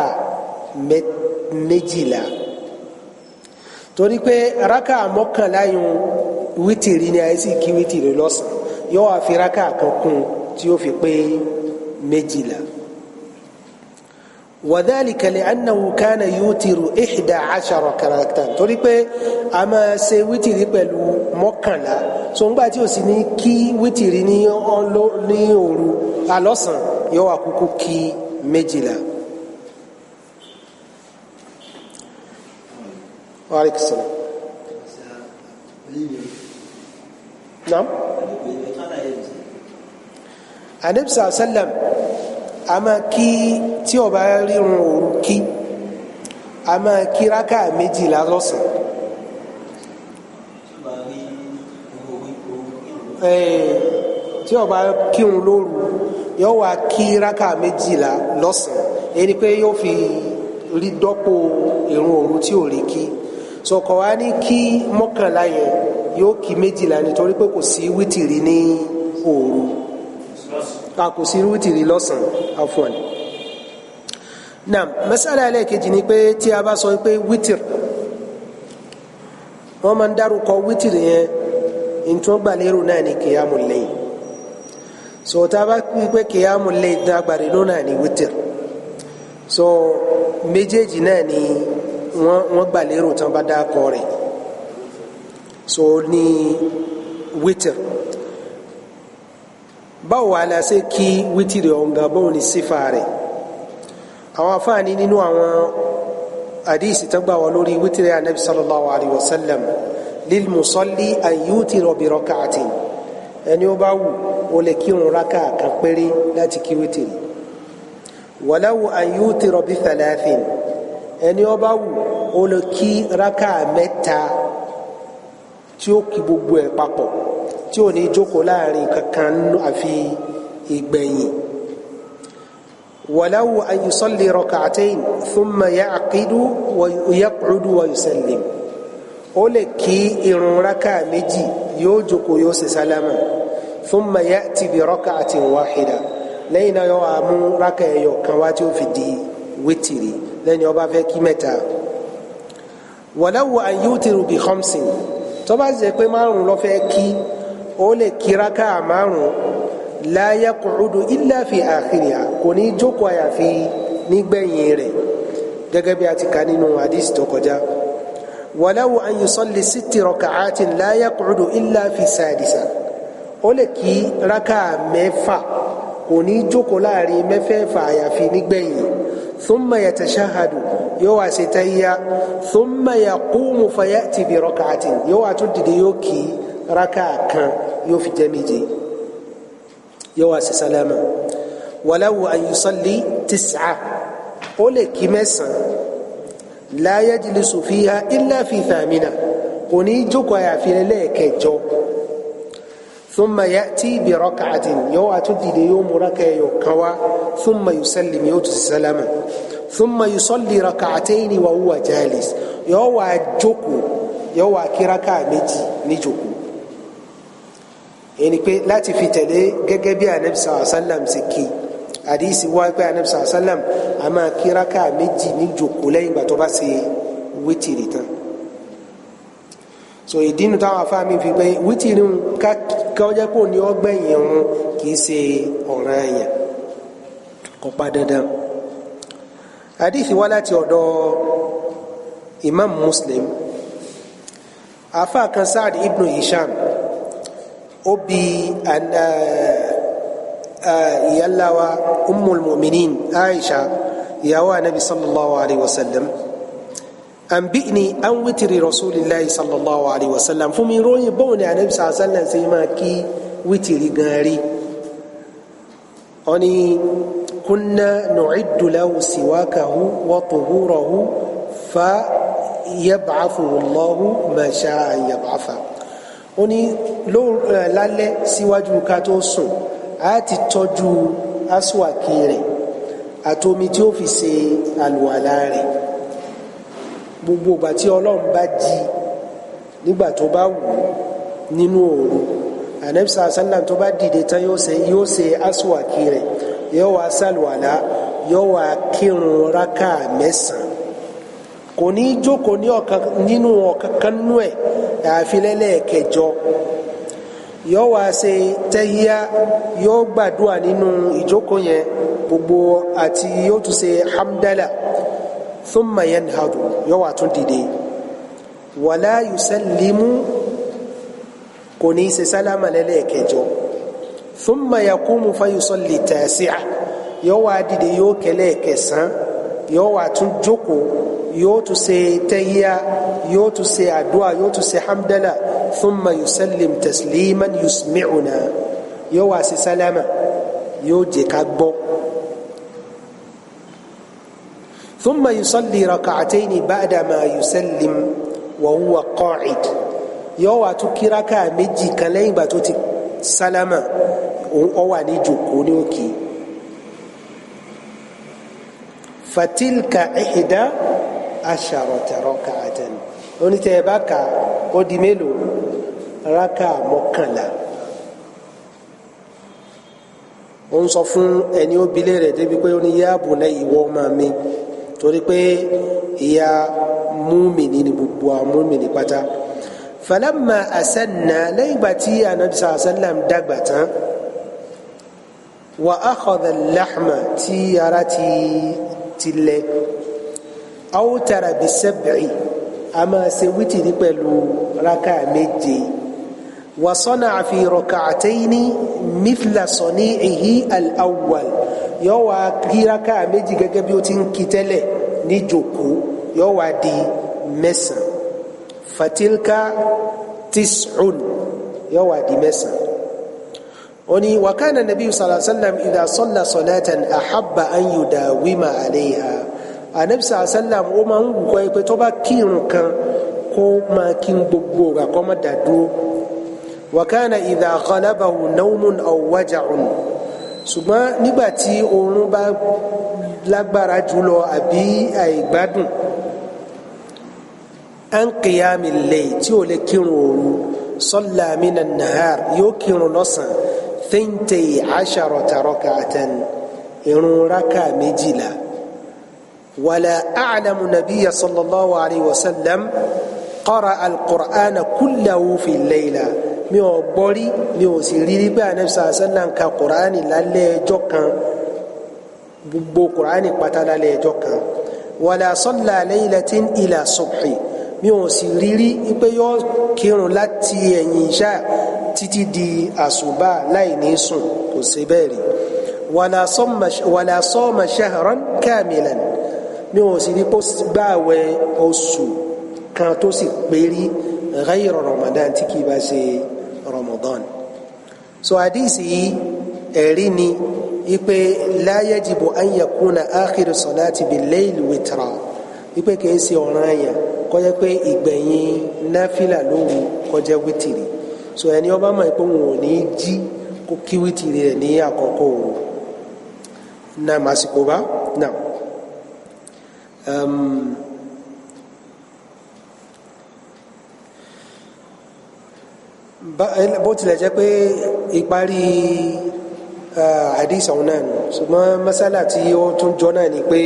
méjìlá torí pé rákà mọ́kànlá yun wítìrì ni àìsí kí wítìrì lọ́sàn yóò wá fi rákà kan kún tí ó fi pé méjìlá وذلك لأنه كان يوتر 11 ركعة torí pé a máa ṣe wítìrì pẹ̀lú mọ́kànlá so ńgbà tí ó sì ní kí wítìrì ní òru alọ́sàn yóò wá kúkú kí méjìlá. وعليك السلام نعم النبي صلى الله عليه وسلم a máa kí tí ó bá rírun òru kí a máa kí rákà méjìlá lọ́sàn tí ó bá kírun lóru yóò wá kí rákà méjìlá lọ́sàn èyí pé yóò fi rí dọ́pò ìrun òru tí ò rí kí sọkọ wa ní kí mọ́kànlá yẹn yóò kí méjìlá nítorí pé kò sí wítìrì ní òru kò sí wítìrì lọ́sàn afwan naam masala ẹlẹ́ẹ̀kejì ni pé tí a bá sọ pé wítìrì wọ́n máa ń dárúkọ wítìrì yẹn nítorí gbàlérò náà ní qiyamul layl so tá a bá pé qiyamul layl dágbàlérò náà ní wítìrì so méjèèjì náà ni wọ́n gbàlérò tán bá dákọ rẹ̀ so ní wítìrì báwo wà láṣẹ kí wítìrì ọ̀ǹgà bóun ní sífà rẹ̀ àwọn afáàní nínú àwọn àdíìsì tó gbà wá lórí wítìrì anabi sallallahu alayhi wa sallam lil musalli an yutira bi rak'atin ẹni ó bá wù ó lè kírun rákà kan péré láti kí wítìrì walawu an yutira bi thalathin ẹni ó bá wù ó lè kí rákà mẹ́ta tí ó kí gbogbo ẹ̀ papọ̀ tí ò ní jókòó láàrin kankan àfi ìgbẹ̀yìn walawu an yusalli rak'atayn thumma ya'qidu wa yaq'udu wa yusallim ó lè kí irun rákà méjì yóò jókòó yóò ṣe sálámà thumma ya'ti bi rak'atin wahida lẹ́yìn náà yóò mú rákà ẹyọ kan wá tí ó fi di wítìrì lẹ́yìn ó bá fẹ́ kí mẹ́ta walawu an yutiru bi khamsin tó bá ṣe pé márùn ló fẹ́ kí ó lè kí rákà márùn la yaq'udu illa fi akhiriha kò ní jókòó àyàfi nígbẹ̀yìn rẹ̀ gẹ́gẹ́ bí a ti kà nínú hadith tó kọjá walawu an yusalli 6 raka'atin la yaq'udu illa fi sadisa ó lè kí rákà mẹ́fà kò ní jókòó láàrin mẹ́fẹ̀ẹ̀fà àyàfi nígbẹ̀yìn thumma yatashahhadu yóò wá ṣe tahiyya thumma yaqumu fayati bi rak'atin yóò wá tún dìde yóò kí rákà kan yóò fi jẹ́ méje yóò wá ṣe sálámà walawu an yusalli 9 ó lè kí mẹ́sàn la yajlisu fiha illa fi thamina kò ní jókòó àyàfi lẹ́ẹ̀kẹjọ thumma ya'ti bi rak'atin yóò wá tún dìde yóò mú rákà ẹyọ kan wá thumma yusallim yóò tún sálámà thumma yusalli rak'atayn wa huwa jalis yóò wá jókòó yóò wá kí rákà méjì ní jókòó ẹni pé láti fi tẹ̀lé gẹ́gẹ́ bí anabi sallallahu alaihi wasallam ṣe kí àdìsí wá pé anabi sàlám a máa kí rákà méjì ní jòkó lẹ́yìn ìgbà tó bá ṣe wítìrì tán so ìdí nu táwọn afáàmì fi pé wítìrì káwọ́jẹ́ pò ní ọgbẹ̀yìn ọ̀run kìí ṣe ọ̀ranyàn kò pa dandan àdìsí wá láti ọ̀dọ̀ imam Muslim afa kan Sa'd ibn Hisham ó bi ìyáláwa ummul mu'minin Aisha ìyàwó anabi sallallahu alayhi wa sallam anbi'ni an witri rasulillahi sallallahu alayhi wa sallam fún mi ròyìn bóun ni anabi sallallahu alayhi wa sallam ṣe máa kí wítìrì gan rí ó ní kunna nu'iddu lahu siwakahu wa tuhurahu fa yab'athu Allahu ma sha'a an yab'atha ó ní lálẹ́ síwájú ká tó sùn a ti tọ́jú aswaki rẹ̀ àtomi tí ó fi ṣe àlùwàlá rẹ̀ gbogbo ìgbà tí ọlọ́run bá jí nígbà tó bá wù nínú òru anabisa sallam tó bá dìde tán yóò ṣe aswaki rẹ̀ yóò wá ṣàlùwàlá yóò wá kírun rákà mẹ́sàn-án kò ní jókòó nínú ọ̀kankan nú ẹ̀ àfi lẹ́lẹ́kẹjọ yóò wá ṣe tẹ́híyá yóò gbàdúrà nínú ìjókòó yẹn gbogbo àti yóò tún ṣe hamdala thumma yanhadu yóò wá tún dìde wàlá yusallimu kò ní ṣe sálámà lẹ́lẹ́kẹjọ thumma yaqumu fayusalli tasi'a yóò wá dìde yóò kẹlẹ́ kẹsàn yóò wá tún jókòó yóò tún ṣe tẹ́híyá yóò tún ṣe àdúrà yóò tún ṣe hamdala thumma yusallim tasliman yusmi'una yóò wá sí sálámà yóò jẹ́ ká gbọ́ thumma yusalli rak'atayn ba'da ma yusallim wa huwa qa'id yóò wá tún kí rákà méjì kan lẹ́yìn ìgbà tó ti sálámà ó wà ní jòkó ní òkè fatilka ihda asharata rak'atan onítẹ̀ bá ka ó di mélòó rákà mọ́kànlá ó ń sọ fún ẹni ó bilé rẹ̀ débi pé ó ní yá bunayya ìwọ ọmọ mi torí pé ìyá múmìnì ni gbogbo àwọn múmìnì pátá falamma asanna lẹ́yìn ìgbà tí anabi sallam dàgbà tán wa akhadha al-lahma tí ara ti lẹ awtara bi-sab'i a máa ṣe wítìrí pẹ̀lú rákà méje wa sana'a fi rak'atayni mithla sani'ihi al-awwal yóò wá kí rákà méjì gẹ́gẹ́ bí ó ti ń kí tẹ́lẹ̀ ní jòkó yóò wá di mẹ́sàn fatilka tis'un yóò wá di mẹ́sàn oni wa kana nabiyyu sallallahu alaihi wasallam idha salla salatan ahabba an yudawima alayha anabi sallam ó máa ń wùkọ́ pé tó bá kírun kan kó máa kí gbogbo rà kó má dàdúró wa kana idha ghalabahu nawmun aw waja'un ṣùgbọ́n nígbà tí oorun bá lágbára jùlọ àbí àìgbádùn an qiyamil layl tí ó lè kírun òru salla minan nahar yóò kírun lọ́sàn thintay asharata rak'atan ìrun rákà méjìlá ولا أعلم نبي صلى الله عليه وسلم قرأ القرآن كله في الليلة mi ò gbọ́rí mi ò sì rí pé anabi sallam ka Qur'ani lálẹ́ ọjọ́ kan gbogbo Qur'ani pátá lálẹ́ ọjọ́ kan wala salla laylatin ila subhi mi ò sì rí pé yóò kírun láti ẹ̀yìn ìṣá títí di àsùbá láì ní sùn kò sí bẹ́ẹ̀ rí wala sama shahran kamilan mi ò sì rí pé gbààwẹ̀ oṣù kan tó sì pérí ghayra Ramadan tí kìí bá ṣe Ramadan so hadisi yìí ẹ̀rí ni ipe la yajibu an yakuna akhiru salati bil-layl witra ipe kìí ṣe ọ̀ranyàn kó jẹ́ pé ìgbẹ̀yìn náfìlà lóru kó jẹ́ wítìrì so ẹni ó bá mọ̀ pé wọn ò ní jí kó kí wítìrì rẹ̀ ní àkọ́kọ́ òru náà màsìkò bá náà. bó tilẹ̀ jẹ́ pé ìparí hadith ọ̀hún náà nù ṣùgbọ́n masala tí ó tún jọ náà ni pé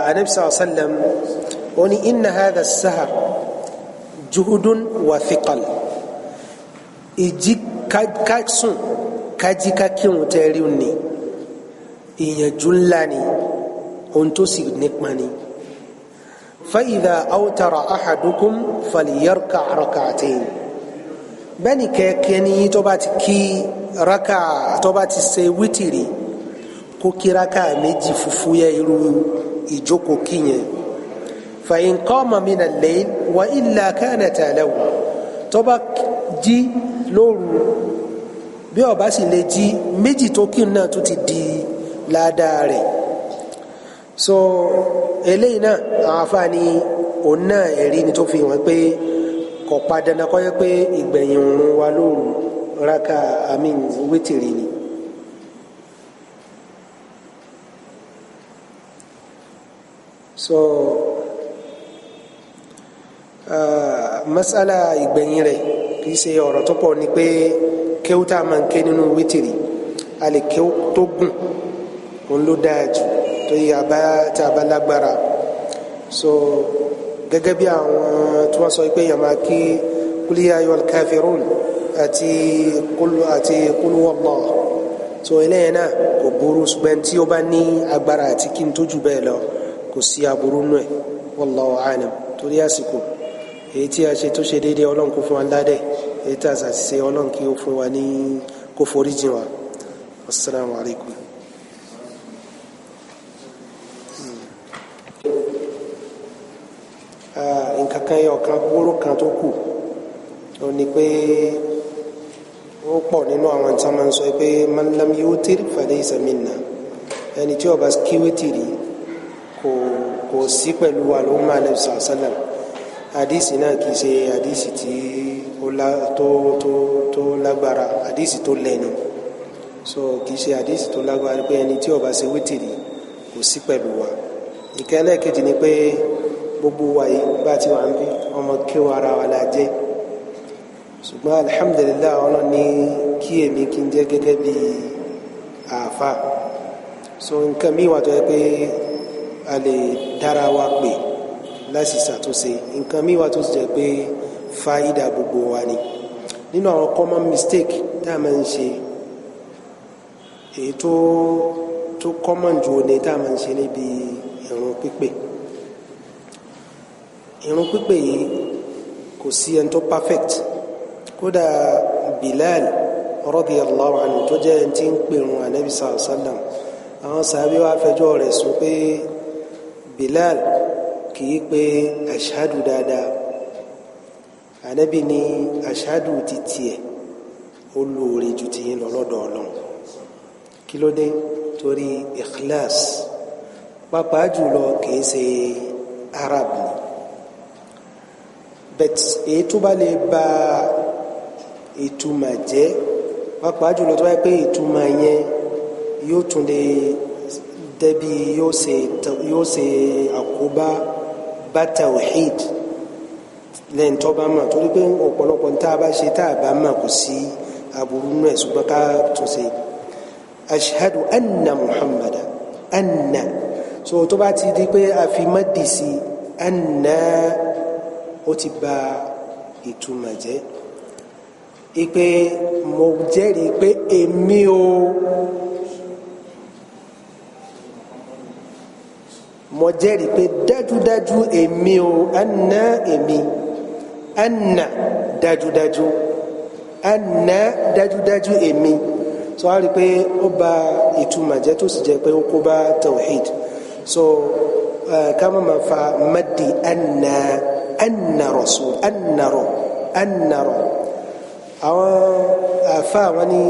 anabi sallam ó ní inna hadha as-sahar juhudun wa thiqal ìjí kásùn kájí kákírun tẹ́rí ni ìyànjú ńlá ni ohun tó sì nípa ni fa idha awtara ahadukum falyarka rak'atayn bẹ́ẹ̀ni kẹ́kẹ́ ní tó bá ti kí raka tó bá ti ṣe wítìrì kó kí raka méjì fúfú yẹ irú ìjókòó kíyẹn fa in qama min al-layl wa illa kanata lahu tó bá jí lóru bí ó bá sì lè jí méjì tó kí náà tó ti di ládàá rẹ̀ so eléyìí náà àwọn afáàní òun náà ẹ̀rí ni tó fi hàn pé kò pa dandan kọ́ yẹ pé ìgbẹ̀yìn òun wa lóru raka amin wítìrì ni. so masala ìgbẹ̀yìn rẹ̀ kì í ṣe ọ̀rọ̀ tó pọ̀ ni pé kéwú tá a máa ń ké nínú wítìrì a lè kéwú tó gùn òun ló dáa jù tó yẹ tá a bá lágbára so gẹ́gẹ́ bí àwọn tí wọ́n sọ pé yàn máa kí kul ya ayyuhal kafirun àti qul huwallah so eléyìí náà kò burú ṣùgbọ́n tí ó bá ní agbára àti kí n tó jù bẹ́ẹ̀ lọ kò sí aburú nù ẹ̀ wallahu a'lam torí àsìkò èyí tí a ṣe tó ṣe déédéé ọlọ́run kó fún wa ládẹ̀ èyí tí a ṣàṣìṣe ọlọ́run kí ó fún wa ní kó forí jìn wa assalamu alaikum. nǹkan kan yẹ ọ̀kan wóró kan tó kù ó ní pé ó pọ̀ nínú àwọn tí wọ́n máa ń sọ pé man lam yutir falaysa minna ẹni tí ó bá kí wítìrì kò sí pẹ̀lú wa ló máa Nabi sallallahu alaihi wasallam àdìsí náà kì í ṣe àdìsí tí tó lágbára àdìsí tó lẹ́nu so kì í ṣe àdìsí tó lágbára pé ẹni tí ó bá ṣe wítìrì kò sí pẹ̀lú wa ìkẹ́lẹ́ kejì ni pé gbogbo wa yìí bá ti wà ń bí ọmọ kéwà ara wa la jẹ́ ṣùgbọ́n alhamdulilayi ọlọ́run ní kí èmi kí n jẹ́ gẹ́gẹ́ bí àáfà so nǹkan mi wà tó yẹ pé a lè dára wa pè láti ṣàtúnṣe nǹkan mi wà tó jẹ́ pé fáídà gbogbo wa ni nínú àwọn common mistake tá a máa ń ṣe èyí tó common jù ní tá a máa ń ṣe níbi ìrun pípè ìrun pípè yìí kò sí ẹni tó perfect kódà Bilal radiyallahu anhu tó jẹ́ ẹni tí ń pèrún Ànábì sallallahu alaihi wasallam àwọn sàbí wa fẹjọ́ rẹ̀ sùn pé Bilal kìí pé ashhadu dáadáa Ànábì ní ashhadu ti tiẹ̀ ó lóore ju tiyín lọ lọ́dọ̀ Ọlọ́run kí ló dé torí ikhlas pàápàá jùlọ kìí ṣe Arab ni bet èyí tó bá lè ba ìtumọ̀ jẹ́ pàápàá jùlọ tó bá yẹ pé ìtumọ̀ yẹn yóò tún lè dẹ́bi yóò ṣe àkóbá bá tawhid lẹ́yìn tó bá mọ̀ torí pé ọ̀pọ̀lọpọ̀ tá a bá ṣe tá a bá mọ̀ kò sí aburú náà ṣùgbọ́n ká tún ṣe ashhadu anna muhammada anna so tó bá ti di pé a fi mọ́dì sí anna ó ti bà ìtumọ̀ jẹ́ ipe mo jẹ́rìí pé èmi o mo jẹ́rìí pé dájúdájú èmi o anna èmi anna dájúdájú anna dájúdájú èmi so a rí pé ó bà ìtumọ̀ jẹ́ tó sì jẹ́ pé ó kó bá tawhid so ká má ma fa madi anna rasul annaro àwọn àfa àwọn ní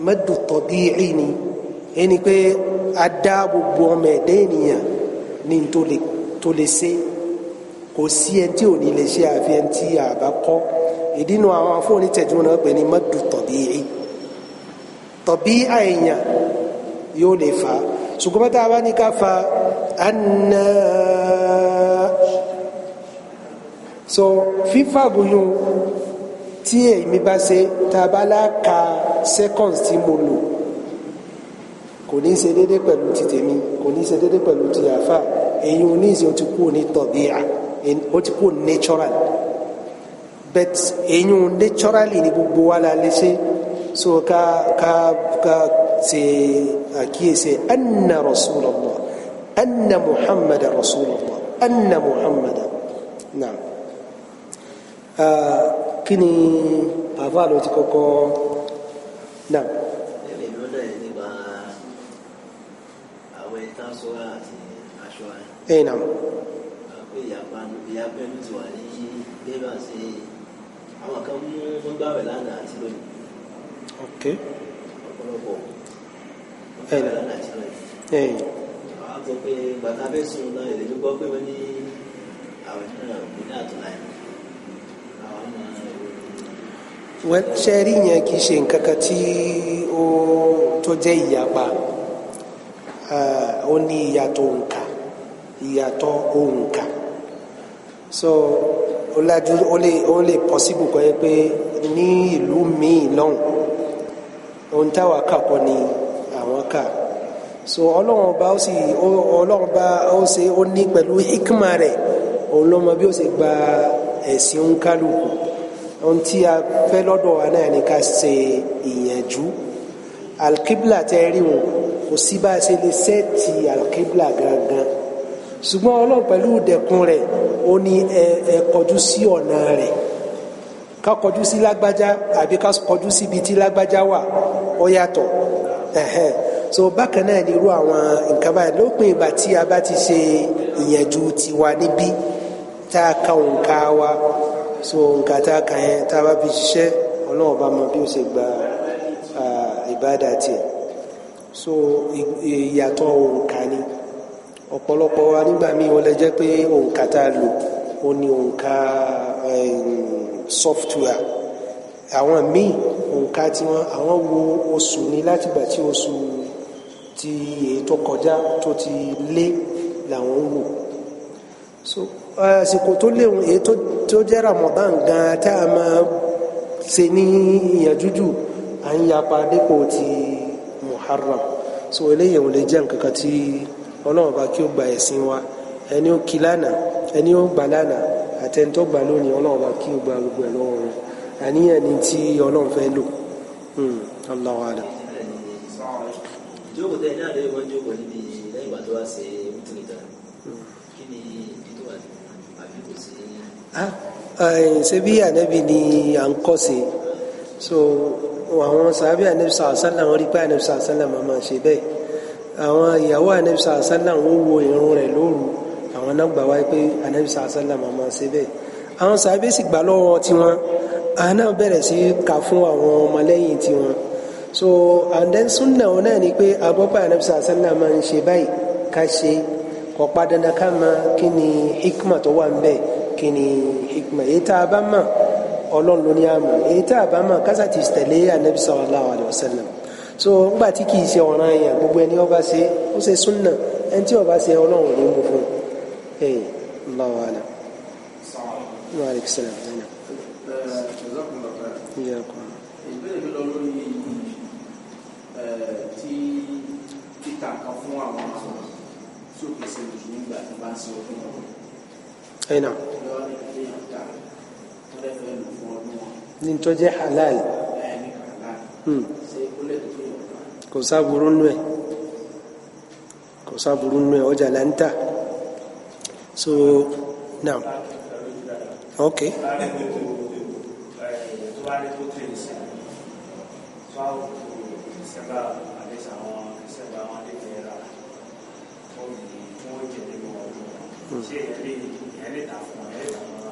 madu tabi'i ni ẹni pé a dá gbogbo ọmọ ẹ̀dá ènìyàn ní tó lè ṣe kò sí ẹni tí ò ní lè ṣe àfi ẹni tí a bá kọ́ ìdínú àwọn afọ́ni tẹ̀jú náà pè ní madu tabi'i èèyàn yóò lè fa ṣùgbọ́n tá a bá ní ká fa anna so fífàgùnyún tí èmi bá ṣe tá a bá láka seconds tí mo lò kò ní ṣe déédéé pẹ̀lú ti tèmi kò ní ṣe déédéé pẹ̀lú ti àfà èyí ò ní ìṣe ó ti kú ní tọ̀bíà ó ti kú natural but èyí ò naturally ní gbogbo wa la lè ṣe so ká ṣe àkíyèsí anna rasulallah anna muhammad rasulallah anna muhammad naam kí ni àfà ló ti kọ́kọ́ naam. Naam. Okay. Well, ṣẹ́rí yẹn kì í ṣe nǹkan kan tí ó tó jẹ́ ìyapa ó ní ìyàtọ̀ òǹkà ìyàtọ̀ òǹkà so ó lè possible kọ́ ẹ pé ní ìlú míì lọ́hùn ohun táwa kà kọ́ ni àwọn kà so ọlọ́run bá ó ṣe ó ní pẹ̀lú hikma rẹ̀ òun ló mọ bí ó ṣe gba ẹ̀sìn ń kálukú ohun tí a fẹ́ lọ́dọ̀ wa náà ni ká ṣe ìyànjú alkibla tẹ́ rí wọn kò sí bá a ṣe lè sẹ́ẹ̀tì alkibla gangan ṣùgbọ́n ọlọ́run pẹ̀lú dẹ̀kun rẹ̀ ó ní ẹ kọjú sí ọ̀nà rẹ̀ ká kọjú sí lágbájá àbí ká kọjú síbi tí lágbájá wà ó yàtọ̀ so bákan náà ní irú àwọn nǹkan báyìí lópin ìgbà tí a bá ti ṣe ìyànjú tiwa níbí tá a ka òǹkà wa so nǹkan tá a kà yẹn tá a bá fi ṣiṣẹ́ ọlọ́run bá mọ bí ó ṣe gba ìbádà tiẹ̀ so ìyàtọ̀ òǹkà ni ọ̀pọ̀lọpọ̀ wa nígbà míì wọ́n lè jẹ́ pé òǹkà tá a lò ó ní òǹkà software àwọn míì òǹkà tí wọ́n àwọn wo oṣù ní látìgbà tí oṣù ti èyí tó kọjá tó ti lé làwọn wò so àsìkò tó léwu èyí tó jẹ́ Ramadan gan tá a máa ṣe ní ìyànjújù à ń yapa dípò ti Muharram so eléyìí ò lè jẹ́ nǹkan kan tí ọlọ́run bá kí ó gba ẹ̀sìn wa ẹni ó kí lánàá ẹni ó gbà lánàá àtẹni tó gbà lónìí ọlọ́run bá kí ó gba gbogbo ẹ̀ lọ́wọ́ rẹ̀ àníyàn ni tí ọlọ́run fẹ́ lò Allahu a'lam. ìjókòó tẹ ní àdéhùn wọn jókòó níbi lẹ́yìn ìgbà tó wá ṣe mítìrì tán kí ni ìdí tó wà ní àbí kò sí. ṣé bí ànábì ni à ń kọ́ sí so àwọn sàábì ànábì sàásánlá wọn rí pé ànábì sàásánlá máa ṣe bẹ́ẹ̀ àwọn ìyàwó anabi sàásánlá ń wo irun rẹ̀ lóru àwọn náà gbà wáyé pé anabi sàásánlá máa ṣe bẹ́ẹ̀ àwọn sàábé sì gbà lọ́wọ́ tiwọn àwọn náà bẹ̀rẹ̀ sí kà fún àwọn ọmọlẹ́yìn tiwọn so and then sunna wọn náà ni pé agbọ́pẹ́ anabi sàásánlá máa ń ṣe báyìí ká ṣe kò pa dandan ká máa kí ni hikma tó wà ń bẹ kí ni hikma èyí tá a bá mọ̀ ọlọ́run ló ní àmọ́ èyí tá a bá mọ̀ kásà ti tẹ̀lé anabi sallallahu alaihi wasallam so ngbà tí kìí ṣe ọ̀ràn yẹn gbogbo ẹni ọba ṣe ó ṣe súnà ẹni tí ọba ṣe ọlọ́run ní mú fún un Allahu a'lam. Wa alaikum salaam. ìbéèrè mi lọ lórí tí títà kan fún àwọn àwọn tí ó pèsè lóṣù nígbà tí bá ń ṣe ọdún wọn. ẹnà ní tó jẹ́ halal kò sáburú nù ẹ̀ kò sáburú nù ẹ̀ ọjà là ń tà so now okay.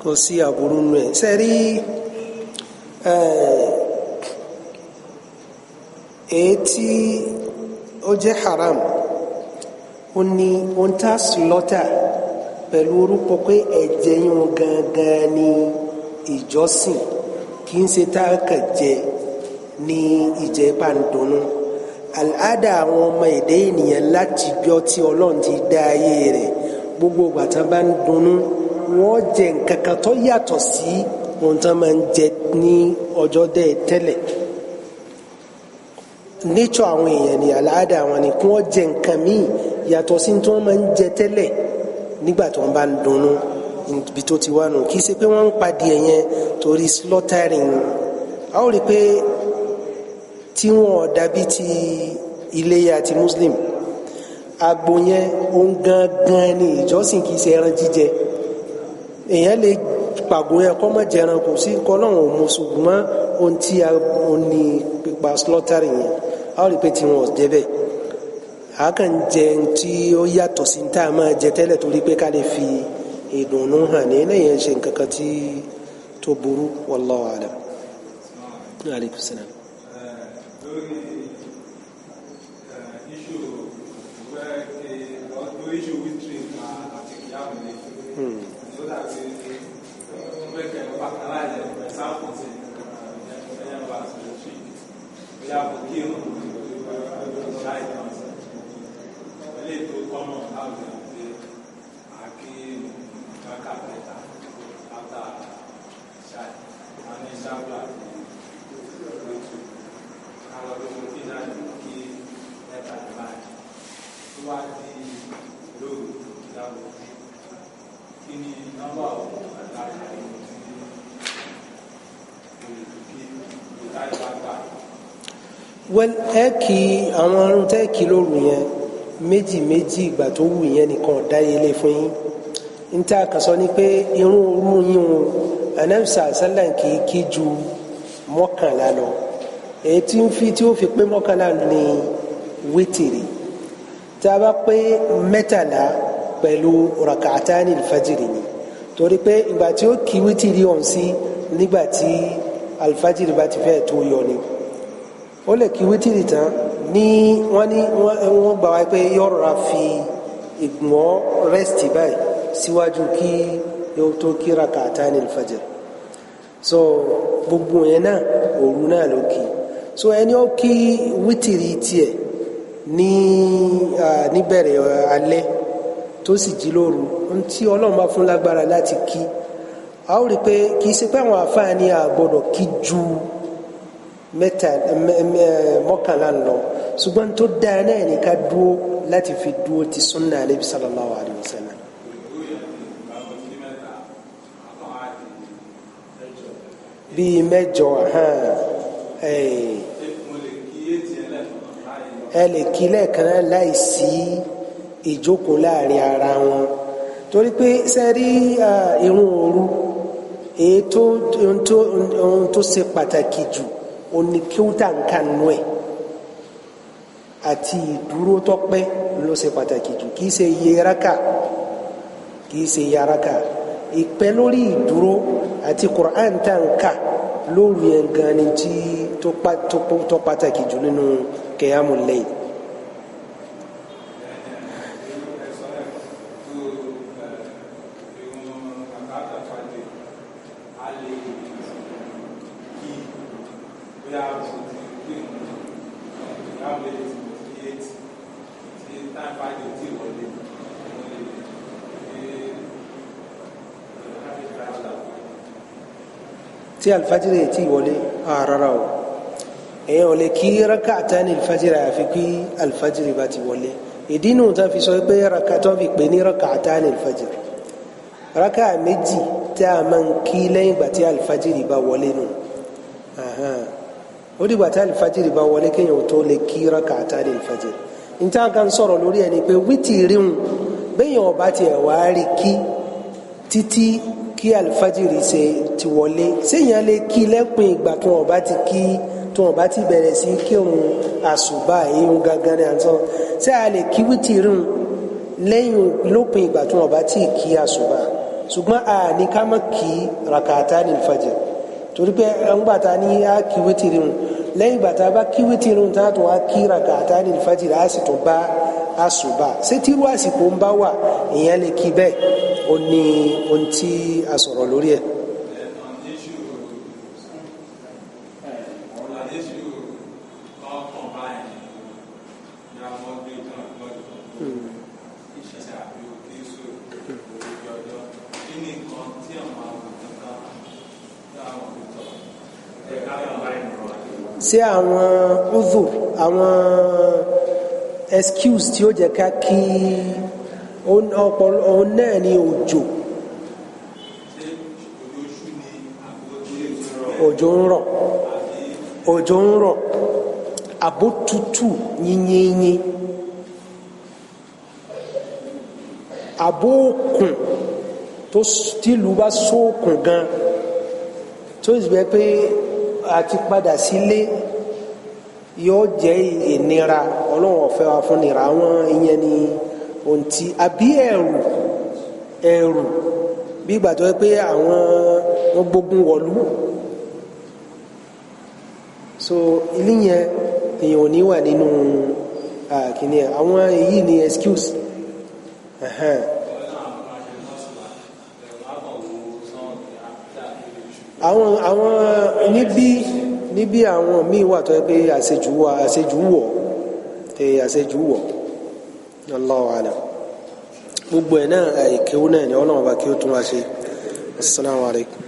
Kò sí aburú nù ẹ̀ sẹ́rí èyí tí ó jẹ́ haram ó ní ohun tá a slọ́tà pẹ̀lú orúkọ pé ẹ̀jẹ̀ yín gangan ní ìjọsìn kì í ṣe tá a kà jẹ ní ìjẹ́ pàǹdùnú àlàáda àwọn ọmọ èdè ènìyàn láti gbọ́ tí ọlọ́run ti dá ayé rẹ̀ gbogbo ìgbà tán bá ń dunnú wọ́n jẹ nǹkan kan tó yàtọ̀ sí ohun tán máa ń jẹ ní ọjọ́ dẹ́ tẹ́lẹ̀ nature àwọn èèyàn ni àlàáda àwọn ni kí wọ́n jẹ nǹkan míì yàtọ̀ sí tí wọ́n máa ń jẹ tẹ́lẹ̀ nígbà tí wọ́n bá ń dunnú ibi tó ti wá nù kì í ṣe pé wọ́n ń padìẹ yẹn torí slaughtering a ó rí i pé tí wọ́n dàbí ti iléyá ti muslim agbo yẹn òun gangan ni ìjọsìn kì í ṣe ẹran jíjẹ èèyàn lè pàgọ́ yẹn kọ́ mọ́ jẹran kò sí kọ́ náà ò mọ̀ ṣùgbọ́n ohun tí a ní pípa slaughtering yẹn a ó rí i pé tí wọn ò jẹ bẹ́ẹ̀ a kàn jẹ tí ó yàtọ̀ sí tá a máa jẹ tẹ́lẹ̀ torí pé ká lè fi ìdùnnú hàn ní lẹ́yìn ṣe nǹkan kan tí tó burú wallahu alam. Alaikum salam. Well, ẹ kí àwọn arún tẹ́ kí lóru yẹn méjì méjì ìgbà tó wù yẹn nìkan dáyélé fún yín n ta kà sọ ni pé irun òru yín o anamsa sallan kì í kí ju mọ́kànlá lọ èyí tí ó fi pé mọ́kànlá ní wítìrì tí a bá pé mẹ́tàlá pẹ̀lú rakatani alfajiri ni torí pé ìgbà tí ó kí wítìrì ọ̀hún sí nígbà tí alfajiri bá ti fẹ́ tó yọ ni ó lè kí wítìrì tán ní wọ́n gbà wá pé yọ̀rọ̀ fi ìgbọ̀n rẹ́sítì báyìí síwájú kí yóò tó kí rakatani alfajiri so gbogbo yẹn náà òru náà ló kí so ẹni ó kí wítìrì tiẹ̀ ní níbẹ̀rẹ̀ alẹ́ tó sì jí lóru tí ọlọ́run bá fún lágbára láti kí a ó rí i pé kì í ṣe pé àwọn àfáàní àgbọ́dọ̀ kí ju mọ́kànlá lọ ṣùgbọ́n tó dáa náà ní ká dúó láti fi dúó ti sunna Ànábì sallallahu alayhi wa sallam. bíi mẹ́jọ ẹ lè kí lẹ́ẹ̀kan náà láìsí ìjókòó láàrin ara wọn torí pé sẹ́rí irun òru ohun tó ṣe pàtàkì jù ó ní kí ó tà ń kà nú ẹ̀ àti ìdúró tó pẹ́ ló ṣe pàtàkì jù kì í ṣe iye raka ìpẹ́ lórí ìdúró àti Qur'an tá ń kà lórí ẹ̀ gan ni tí tó pàtàkì jù nínú qiyamul layl. tí alfajiri ti wọlé rárá o èèyàn ò lè kí rak'atani alfajiri àfi kí alfajiri bá ti wọlé ìdí nù tó fi sọ pé tó fi pè ní rak'atani alfajiri raka méjì tí a máa ń kí lẹ́yìn ìgbà tí alfajiri bá wọlé nù ó dìgbà tí alfajiri bá wọlé kéèyàn tó lè kí rak'atani alfajiri níta kan sọ̀rọ̀ lórí ẹni pé wítìrì ń béèyàn ọba tiẹ̀ wá rí kí títí kí alfajiri ṣe ti wọlé séèyàn lè kí lẹ́pìn ìgbà tí wọn bá ti kí tí wọn bá ti bẹ̀rẹ̀ sí kírun àsùbá ìhun gangan ní àtọ́ ṣé a lè kí wítìrì lẹ́yìn lópin ìgbà tí wọn bá ti kí àsùbá ṣùgbọ́n a ní ká má kí rak'atani alfajiri torí pé ńgbàtà ní a kí wítìrì lẹ́yìn ìgbàtà bá kí wítìrì tá a tún wá kí rak'atani alfajiri a sì tún bá àsùbá ṣé tí irú àsìkò ń bá wà èèyàn lè kí bẹ́ẹ̀ ó ní ohun tí a sọ̀rọ̀ lórí ẹ̀. sí àwọn udhur àwọn excuse tí ó jẹ́ ká kí òun náà ní òjò òjò ń rọ̀ àbótútù yínyínyín àbókùn tó tìlú bá sókùn gan tó sì bẹ́ pé àti padà sílé yóò jẹ́ ìnira ọlọ́run ọ̀fẹ́ wa fún nira àwọn ìyẹn ni ohun tí àbí ẹ̀rù bí ìgbà tó yẹ pé àwọn wọn gbógun wọ̀lú so ilé yẹn èèyàn ò ní wà nínú kìíní àwọn èyí ni excuse àwọn níbí àwọn míì wà tó yẹ pé àṣejù wọ̀ Allahu alam gbogbo ẹ̀ náà àìkéwú náà ni ọlọ́run bá kí ó tún wá ṣe assalamu alaikum.